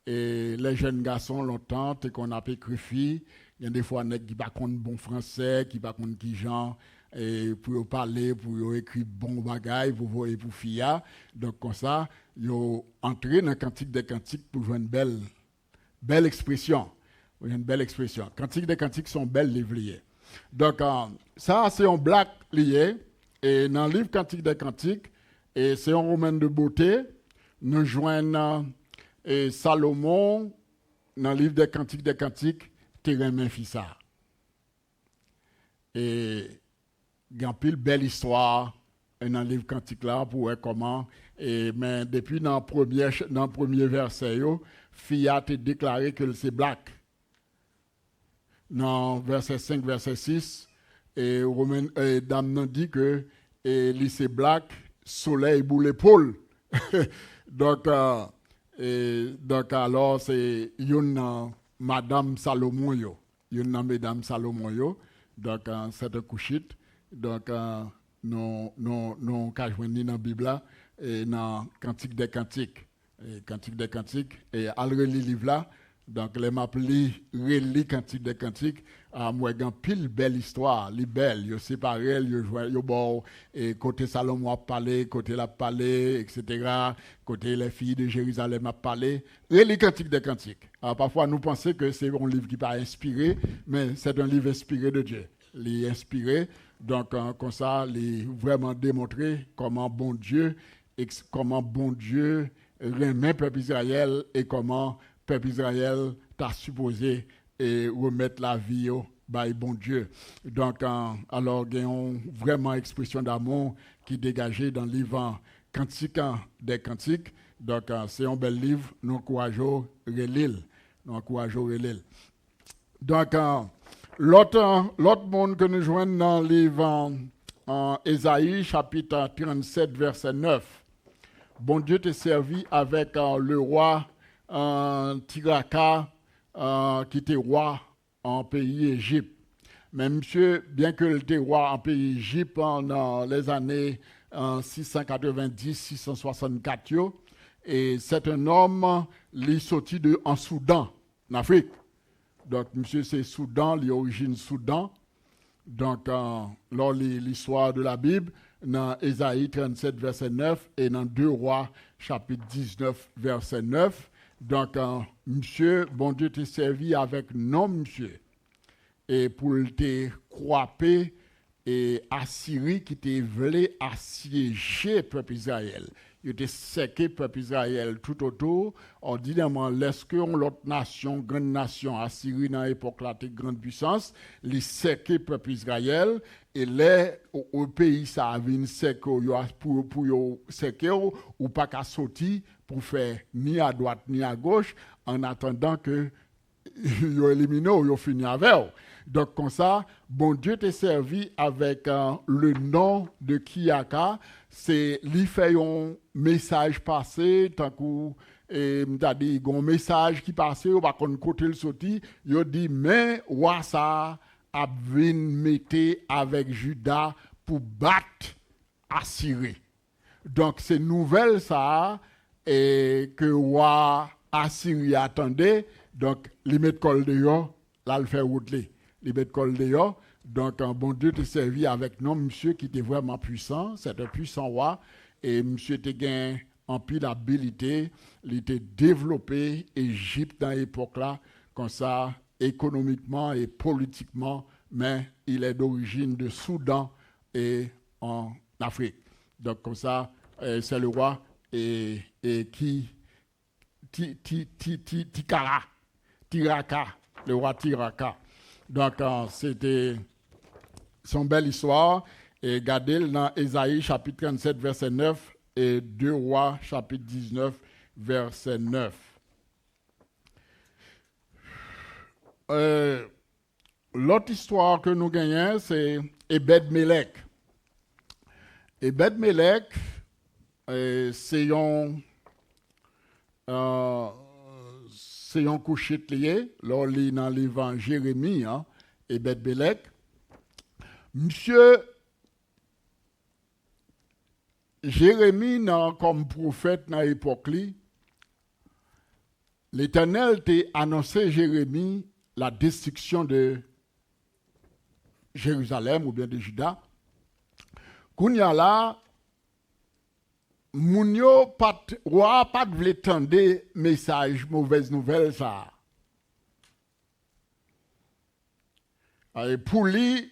Et les jeunes garçons, longtemps, qu'on a écrit filles, il y a des fois qui ne parlent pas bon français, qui ne parlent pas qui genre, et pour parler, pour écrire bon bagaille, pour voir pour filles. Donc, comme ça, ils ont entré dans le Cantique des Cantiques pour jouer une belle expression. Une belle expression. Cantiques des Cantiques sont belles livres. Donc, ça, c'est un black lié. Et dans le livre Cantique des Cantiques, et c'est un roman de beauté, nous joignons Salomon, dans le livre des Cantiques, terrain Memphis. Et il y a une belle histoire dans le livre Cantique là, pour voir comment. Mais depuis dans le premier verset, fille a déclaré que c'est black. Dans verset 5, verset 6, et Dame dit que c'est black, soleil pour l'épaule. Donc, Et donc alors c'est une madame Salomon yo, une mesdames Salomon yo. Donc c'est un couchit. Donc non ka joindre dans Bible là et dans Cantique des Cantiques. Cantique des Cantiques et al reli livre là. Donc les m'a reli Cantique des Cantiques moi gan pile belle histoire, li belle, yo séparé, yo bon et côté Salomon a parlé, côté la parlé, etc. Côté les filles de Jérusalem a parlé, reli Cantique des Cantiques. Alors, parfois nous pensons que c'est un livre qui pas inspiré, mais c'est un livre inspiré de Dieu. Il est inspiré, donc comme ça, il est vraiment démontré comment bon Dieu remet peuple Israël et comment peuple Israël t'a supposé et remettre la vie au bon Dieu. Donc, alors, il y a une vraiment expression d'amour qui est dégagée dans le livre Cantique des Cantiques. Donc, c'est un bel livre, nous encourageons relire. Donc, l'autre monde que nous joignons dans le livre Ésaïe, chapitre 37, verset 9. Bon Dieu t'a servi avec le roi Tiraka, qui était roi en pays Égypte. Mais monsieur, bien que il était roi en pays Égypte dans les années 690-664, et c'est un homme qui est sorti en Soudan, en Afrique. Donc, monsieur, c'est Soudan, l'origine Soudan. Donc, lors l'histoire de la Bible, dans Ésaïe 37, verset 9, et dans 2 Rois, chapitre 19, verset 9. Donc, monsieur, bon Dieu t'a servi avec non, monsieur, et pour te croiper et Assyrie qui te voulait assiéger peuple Israël. Il était séqué peuple Israël tout autour. Ordinairement, lorsque l'autre nation, grande nation, Assyrie dans l'époque là, était grande puissance, les séqué peuple Israël et les au pays ça avait une séqué pour séquer ou pas qu'à sortir pour faire ni à droite ni à gauche en attendant que yo éliminé ou yo fini avec. Donc comme ça, bon Dieu t'a servi avec le nom de Kiaka, c'est lui fait un message passé tant que m'ta dit un message qui passé ou pas qu'on côté le sorti, yo dit mais roi ça a vinn mettre avec Juda pour battre Assyrie. Donc c'est nouvelle ça et que roi Assyrie attendait, donc li met col de yo, là le fait route li met col de yo. Donc un bon Dieu te servi avec non monsieur qui était vraiment puissant, c'est un puissant roi et monsieur te gain en pile habilité, il était développé Égypte dans l'époque là comme ça économiquement et politiquement, mais il est d'origine de Soudan et en Afrique. Donc comme ça c'est le roi et qui Tiraka, le roi Tiraka. Donc, c'était son belle histoire. Et regardez dans Ésaïe chapitre 37, verset 9 et 2 Rois chapitre 19, verset 9. L'autre histoire que nous gagnons, c'est Ebed-Melech. Ebed-Melech, c'est un coucher lié, là, dans l'évangile Jérémie, et Ebed-Melech. Monsieur Jérémie, comme prophète dans l'époque, l'Éternel t'a annoncé Jérémie la destruction de Jérusalem ou bien de Juda. Kounya là, moun yo roi pas vle tande message mauvaise nouvelle ça. Et pour lui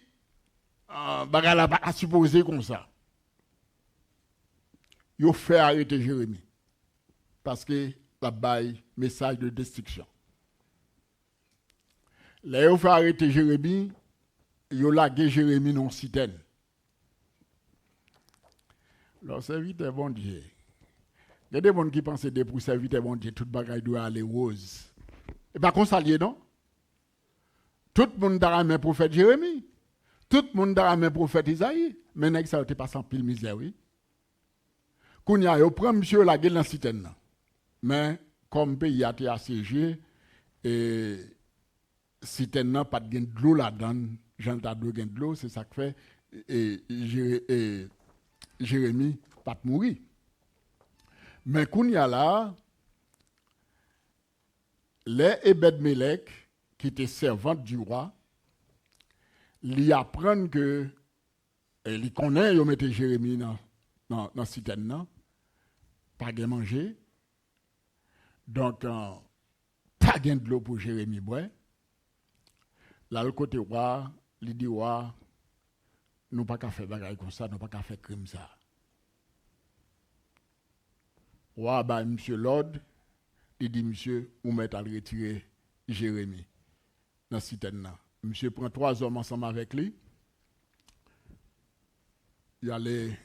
bagay la pas supposé comme ça. Yo fait arrêter Jérémie parce que la bail message de destruction. Là yo fait arrêter Jérémie, yo lagué Jérémie non citerne. Alors, serviteur bon Dieu. Il y a des gens qui pensent que pour serviteur bon Dieu, tout le bagage doit aller rose. Et pas qu'on s'allie, non? Tout le monde a un prophète Jérémie. Tout le monde a un prophète Isaïe. Mais ça ne pas en pile misère, oui. Quand il y a un monsieur la gueule dans la citerne. Mais comme pays a été assiégé, et si tu n'as pas de l'eau là-dedans, Jean t'a de l'eau, c'est ça que fait et Jérémie pas mourir. Mais qu'on y a là, les Ebed-Melech, qui était servante du roi, lui apprennent que, et lui connaît, ils mettent Jérémie dans la citerne, pas de manger. Donc, pas de l'eau pour Jérémie boire. Là, le côté roi, il dit, roi, nous pas qu'à faire bagaille comme ça, nous pas qu'à faire crime ça. Roi, bah, monsieur Lord, il dit, monsieur, vous mettez à retirer Jérémie dans la citerne. Monsieur prend 3 hommes ensemble avec lui. Il allait,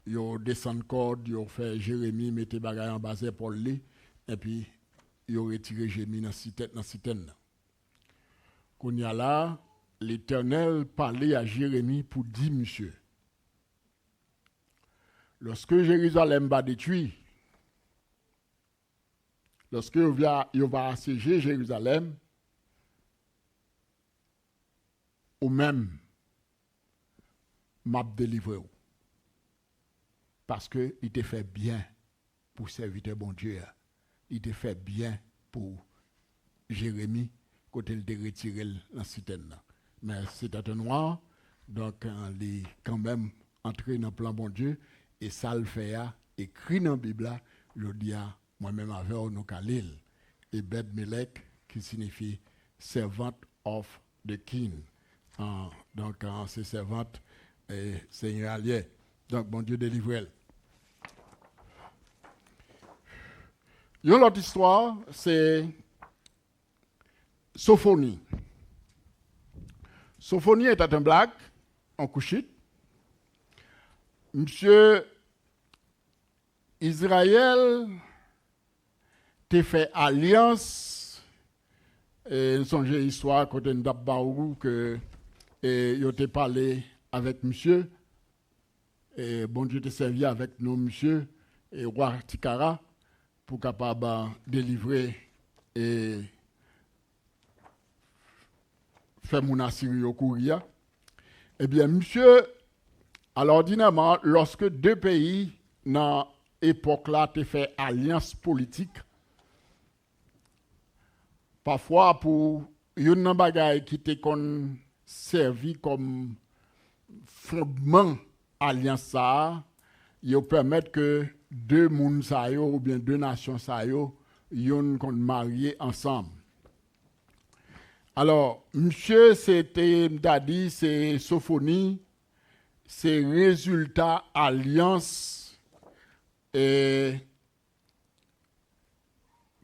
il descend corde, il fait Jérémie, mettez bagaille en bas pour lui, et puis il retiré Jérémie dans la citerne. Quand il y a là, l'Éternel parlait à Jérémie pour dire, monsieur, lorsque Jérusalem va détruire, lorsque il va assiéger Jérusalem, ou même, m'a délivré. Parce qu'il te fait bien pour servir bon Dieu. Il te fait bien pour Jérémie, quand il te retiré la citerne. Mais c'était un noir, donc il est quand même entré dans le plan bon Dieu, et ça le fait, écrit dans la Bible, je dis moi-même avec nous Khalil, et Ebed-Melech, qui signifie servant of the king. Donc, c'est servante et seigneur allié. Donc, bon Dieu délivre elle. Une autre histoire, c'est Sophonie. Sophonie était un blague, en couchite. Monsieur Israël t'a fait alliance, et nous songez l'histoire côté de Dabbaourou que il a parlé avec monsieur, et bon Dieu t'a servi avec nous, monsieur, et roi Tikara, pour capable délivrer et faire mon Assyrie au courir. Eh bien, monsieur, alors ordinairement, lorsque 2 pays, dans l'époque là, ont fait alliance politique, parfois pour une bagaille qui était servi comme fondement alliance ça, il permet que 2 moun sa yo ou bien 2 nations sa yo yon kon marié ensemble. Alors, monsieur, c'était, dit, c'est Sophonie, c'est résultat alliance qui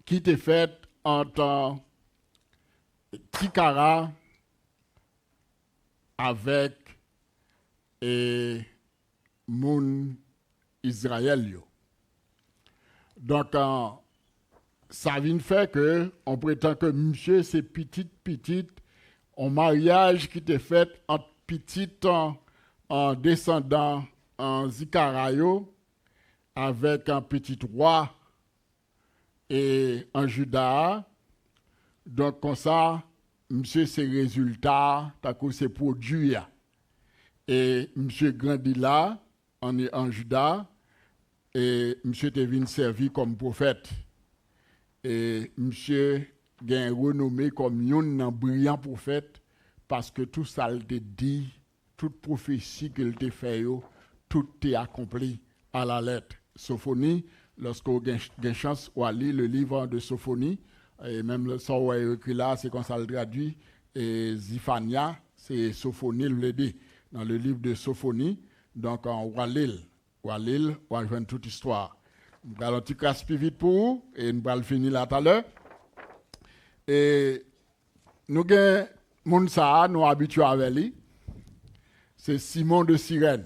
était faite entre Tikara avec moun Israël yo. Donc, ça vient faire que on prétend que monsieur c'est petite, un mariage qui était fait entre petite en descendant en Zikarayo avec un petit roi et un Juda. Donc, comme ça, monsieur c'est résultat, c'est produit. Et monsieur grandit là, en Juda, et monsieur était venu servir comme prophète. Et monsieur est renommé comme un brillant prophète parce que tout ça il te dit, toute prophétie qu'il te fait, tout est accompli à la lettre. Sophonie, lorsque vous avez chance de lire le livre de Sophonie, et même le son écrit là, c'est comme ça le traduit, et Ziphania, c'est Sophonie le dit dans le livre de Sophonie, donc en Walil, on va jouer toute histoire. Nous allons un petit casse plus vite pour vous, et nous allons finir là tout à l'heure. Et nous avons moun sa, nous habitués avec lui, c'est Simon de Cyrène.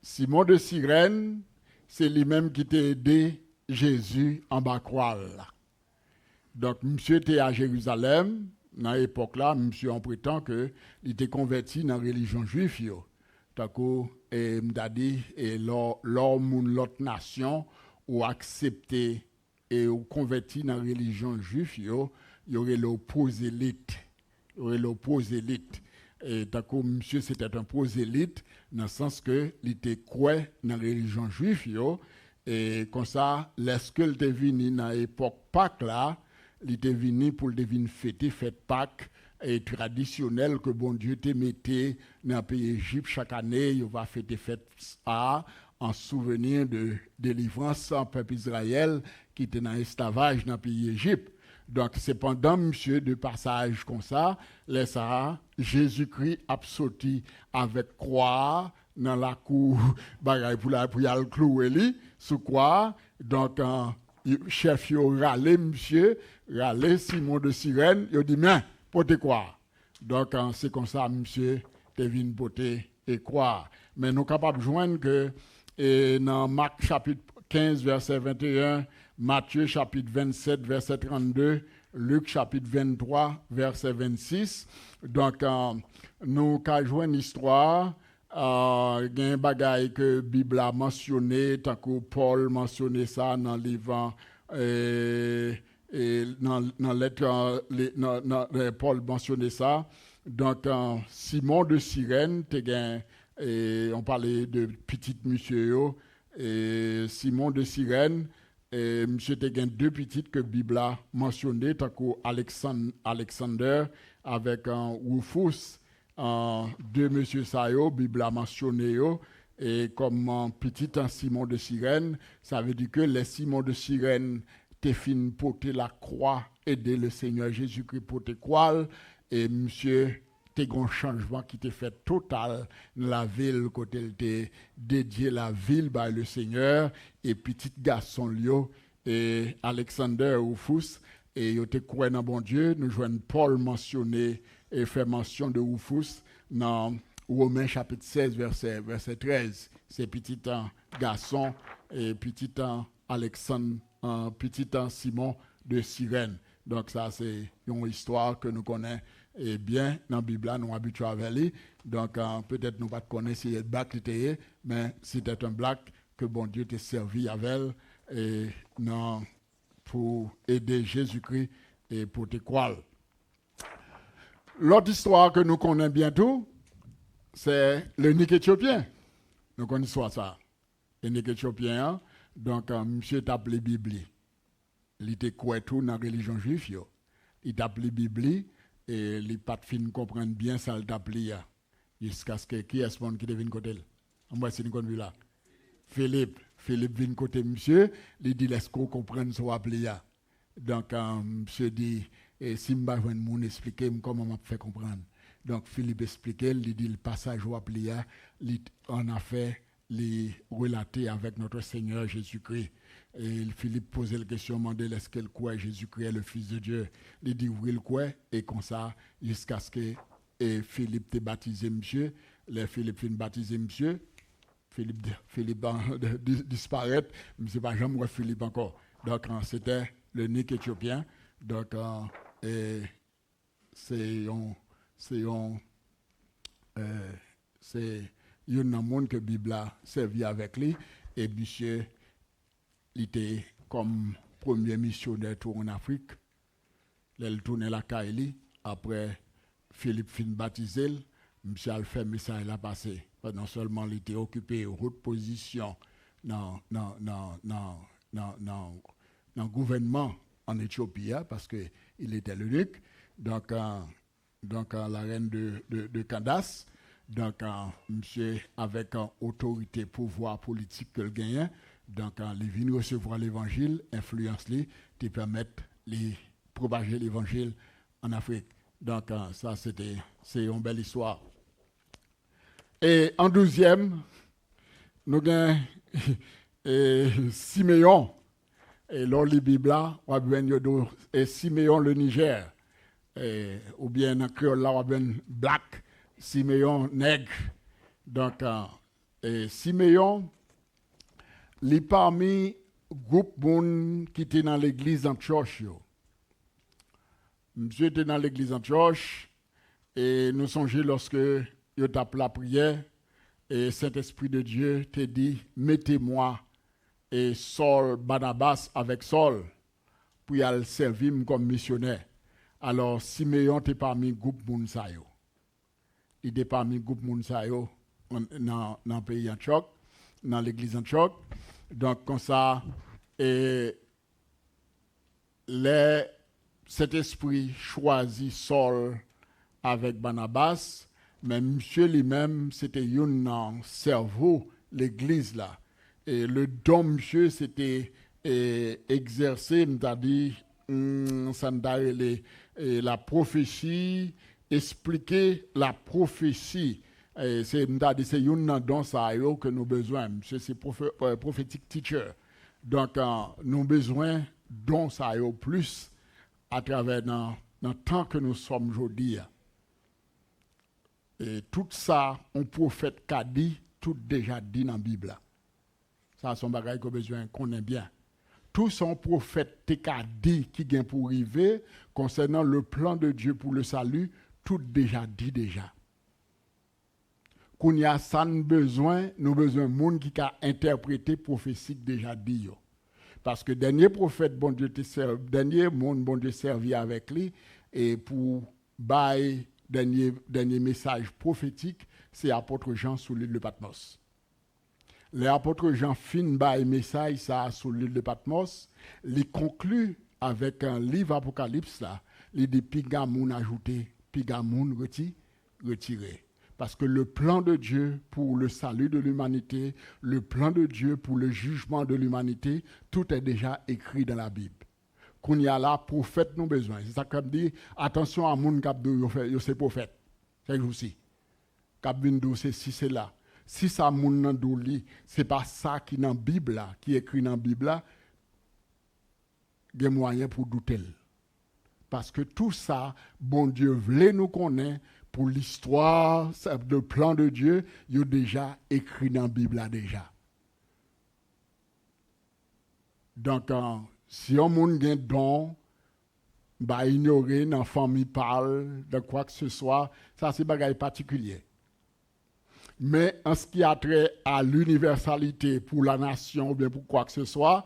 Simon de Cyrène, c'est lui-même qui t'a aidé Jésus en bas croix. Donc, monsieur était à Jérusalem, dans l'époque là, monsieur en prétend qu'il était converti dans la religion juive. Tako, et m'dadi, et l'autre nation ou accepté et ou converti dans la religion juive, il y aurait le prosélyte. Il y aurait le prosélyte. Et tant que monsieur c'était un prosélyte, dans le sens que il était quoi dans la religion juive, et comme ça, lorsque il était venu dans l'époque Pâques là, il était venu pour le deviner fêter fête Pâques et traditionnel que bon Dieu te mettait dans le pays Égypte chaque année, il va fêter fête A en souvenir de délivrance en peuple Israël qui était dans l'esclavage dans le pays Égypte. Donc, c'est pendant, monsieur, de passage comme ça, ça, Jésus-Christ a sorti avec croix dans la cour, pour y aller clouer sous quoi. Donc, chef, il a râlé, monsieur, râlé Simon de Cyrène, il a dit, mais, portez quoi. Donc, c'est comme ça, monsieur, tu viens porter et croire. Mais nous sommes capables de joindre que, dans Marc chapitre 15, verset 21, Matthieu chapitre 27, verset 32, Luc chapitre 23, verset 26. Donc, nous avons joué une histoire. Il y a un bagage que la Bible a mentionné, tant que Paul mentionné ça dans le livre, dans lettre, Paul mentionné ça. Donc, Simon de Cyrène, on parlait de petit monsieur, et Simon de Cyrène, et monsieur te gen deux petites que Bible a mentionné, tant que Alexander avec Rufus, deux monsieur Sayo, Bible a mentionné, et comme petit Simon de Cyrène, ça veut dire que les Simon de Cyrène te fin porter la croix, aider le Seigneur Jésus-Christ porter quoi, et monsieur t'es un changement qui t'est fait total dans la ville, côté il t'est dédié la ville par le Seigneur, et petit garçon Lio, et Alexander Rufus, et il était croyant dans bon Dieu, nous joignons Paul mentionné, et fait mention de Rufus dans Romains chapitre 16, verset 13. C'est petit garçon, et petit Alexandre, petit Simon de Cyrène. Donc ça, c'est une histoire que nous connaissons et bien dans la Bible, nous sommes habitués à aller. Donc peut-être nous ne connaissons pas si c'est black, mais c'était un black que bon Dieu t'a servi avec et non, pour aider Jésus-Christ et pour te croire. L'autre histoire que nous connaissons bientôt, c'est le Nick éthiopien. Nous connaissons ça. Le Nick éthiopien, donc monsieur t'a appelé Bible. Il était quoi tout dans la religion juive. Il t'a appelé Bible et les pas fin comprennent bien ça il t'a appelé jusqu'à ce que qui est ce monde qui devine côté. Moi c'est une là. Philippe vient côté monsieur, il dit laisse qu'on comprenne ce appelé. Donc monsieur dit et si m'a joindre mon expliquer comment m'a fait comprendre. Donc Philippe expliquait, il dit le passage au appelé on a fait les relater avec notre Seigneur Jésus-Christ. Et Philippe posait la question, demandait est-ce qu'il croit Jésus-Christ est le Fils de Dieu. Il dit oui, il croit, et comme ça, jusqu'à ce que Philippe t'ait baptisé monsieur, les Philippe fin baptisé monsieur, Philippe disparaît, mais c'est pas jamais Philippe encore. Donc c'était le Nick éthiopien. Donc c'est un monde que la Bible a servi avec lui, et monsieur il était comme premier missionnaire tour en Afrique. Il tournait la Kaili. Après, Philippe fin baptisé. Monsieur a fait message là passé. Non seulement il était occupé à haute position dans le gouvernement en Éthiopie, parce qu'il était l'unique. Donc la reine de Candace. Donc, monsieur, avec autorité, pouvoir politique que le gagnant, donc, il vient recevoir l'évangile, influence-les, te permettre de propager l'évangile en Afrique. Donc, ça, c'est une belle histoire. Et en 12e, nous avons Siméon. Et dans la Bible, on a Siméon le Niger. Ou bien en créole, on a Black. Siméon nègre. Donc, Siméon, il est parmi le groupe qui était dans l'église d'Antioche. Monsieur était dans l'église d'Antioche et nous songeons lorsque il tape la prière et Saint-Esprit de Dieu te dit mettez-moi et Saul Barnabas avec Saul. pour y aller servir comme missionnaire. Alors, Siméon était parmi le groupe Mounsayo. Il était parmi le groupe Mounsayo dans le pays Antioche, dans l'église Antioche. Donc, comme ça, cet esprit choisit Saul avec Barnabas, mais monsieur lui-même, c'était un cerveau, l'église là. Et le don, monsieur, c'était exercer, c'est-à-dire, la prophétie, expliquer la prophétie. C'est un don ça que nous avons besoin. Monsieur, c'est prophétique teacher. Donc, nous avons besoin don ça plus à travers dans le temps que nous sommes aujourd'hui. Et tout ça, un prophète qu'a dit, tout déjà dit dans la Bible. Ça, c'est un bagage qu'on a besoin qu'on ait bien. Tout son prophète qu'a dit qui vient pour arriver concernant le plan de Dieu pour le salut, tout déjà dit déjà. Qu'on y a ça besoin, nous besoin de monde qui a interprété prophétique déjà dit. Parce que dernier prophète, bon Dieu te servi, dernier monde, bon Dieu servi avec lui, et pour bailler dernier message prophétique, c'est apôtre Jean sur l'île de Patmos. L'apôtre Jean fin baille message ça sur l'île de Patmos, il conclut avec un livre Apocalypse là, il dit Pigamoun ajouté, Pigamoun retiré. Parce que le plan de Dieu pour le salut de l'humanité, le plan de Dieu pour le jugement de l'humanité, tout est déjà écrit dans la Bible. Qu'on y a là, prophète, nous besoin. C'est ça qu'on dit, attention à moun kap dou yo c'est prophète. C'est aussi. Kap vin dou c'est si c'est là. Si ça moun nan dou li, c'est pas ça qui dans la Bible là, qui est écrit dans la Bible là, gen moyen pour douter. Parce que tout ça, bon Dieu voulait nous connaître pour l'histoire, le plan de Dieu, il est déjà écrit dans la Bible là déjà. Donc, si on a un don, bah ignorer dans la famille parle de quoi que ce soit, ça c'est un bagage particulier. Mais en ce qui a trait à l'universalité pour la nation ou bien pour quoi que ce soit,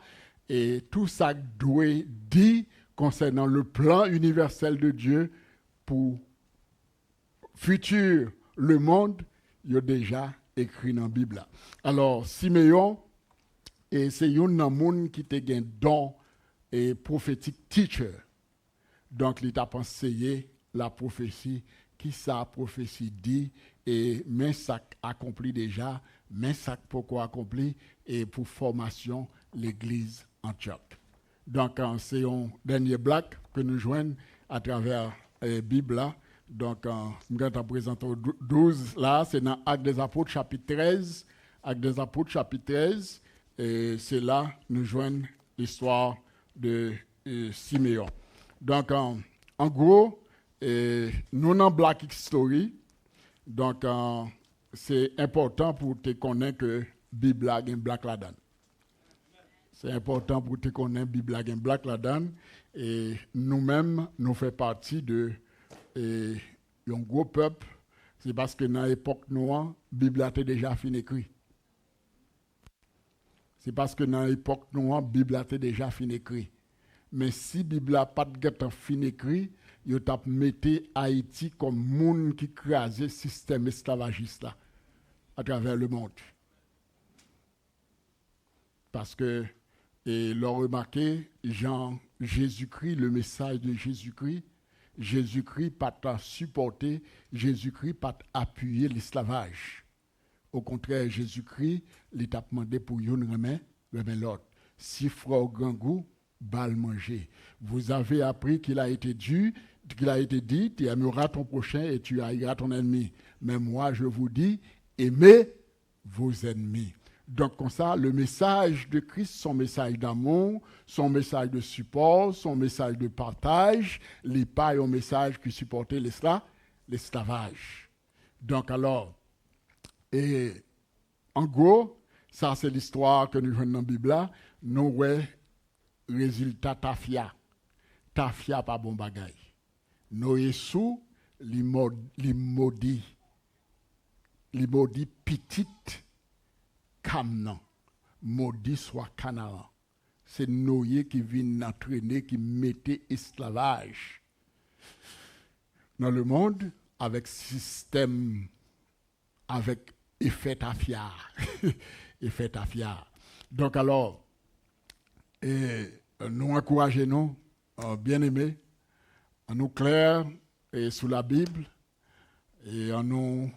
et tout ça doit dit concernant le plan universel de Dieu pour futur, le monde, il y a déjà écrit dans la Bible. Alors, Siméon, c'est un monde qui a un don et prophétique teacher. Donc, il a pensé la prophétie, qui ça prophétie dit, et mais ça accompli déjà, mais ça pourquoi accompli, et pour formation, l'église Antioche. Donc, c'est un dernier bloc que nous joignons à travers la Bible là. Donc, nous allons présenter 12 là, c'est dans Actes des Apôtres chapitre 13. Actes des Apôtres chapitre 13, et c'est là nous joignons l'histoire de Siméon. Donc, en gros, nous dans Black History, donc c'est important pour te connaître que Bible a un Black Ladan. C'est important pour te connaître que Bible a un Black Ladan, et nous-mêmes, nous faisons partie de un gros peuple. C'est parce que dans l'époque noire, la Bible a déjà fini écrit. C'est parce que dans l'époque noire, la Bible a déjà fini écrit. Mais si la Bible n'a pas fini écrit, il a mis Haïti comme monde qui crase le système esclavagiste là, à travers le monde. Parce que, et l'on remarqué, Jésus-Christ, le message de Jésus-Christ pas supporté, Jésus-Christ pas appuyé l'esclavage. Au contraire, Jésus-Christ, il t'a demandé pour yon remet l'autre. Si frère grand goût, bal manger. Vous avez appris qu'il a été dit, tu aimeras ton prochain et tu haïras ton ennemi. Mais moi, je vous dis, aimez vos ennemis. Donc, comme ça, le message de Christ, son message d'amour, son message de support, son message de partage, n'est pas un message qui supportait l'esclavage. Donc, alors, et en gros, ça, c'est l'histoire que nous jouons dans la Bible. Nous, ouais, résultat, tafia. Tafia, pas bon bagay. Nous, sous, li maudit petite. Kamnan, maudit soit Canaan. c'est Noé qui vient entraîner, qui mettait esclavage dans le monde avec système, avec effet tafia. Effet tafia. Donc alors, nous encourageons, bien aimés, en nous clair et sous la Bible, et en nous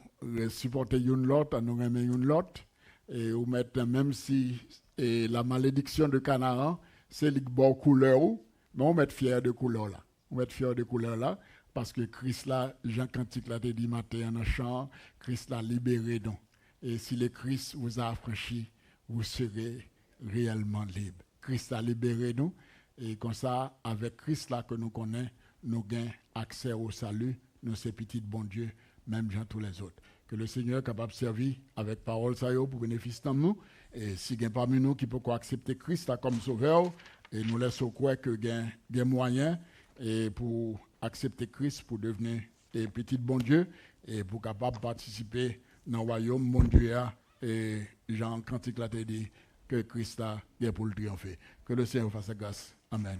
supporter une l'autre, en nous aimer une l'autre, et ou mettre, même si la malédiction de Canaan, c'est les bonnes couleurs, mais on met fier de couleur là. On met fier de couleur là, parce que Christ là, Jean Cantique l'a dit matin en chant, Christ l'a libéré donc. Et si le Christ vous a affranchi, vous serez réellement libre. Christ a libéré nous, et comme ça, avec Christ là que nous connaissons, nous gagnons accès au salut, nous ces petits bons dieux, même gens tous les autres. Que le Seigneur est capable de servir avec parole ça pour bénéfice de nous. Et si il y a parmi nous qui peut accepter Christ là comme sauveur, et nous laissons croire que il y a moyen et pour accepter Christ, pour devenir des petits bons dieux, et pour capable participer dans le royaume mon Dieu et Jean Cantique l'a dit que Christ a pour le triompher. Que le Seigneur fasse grâce. Amen.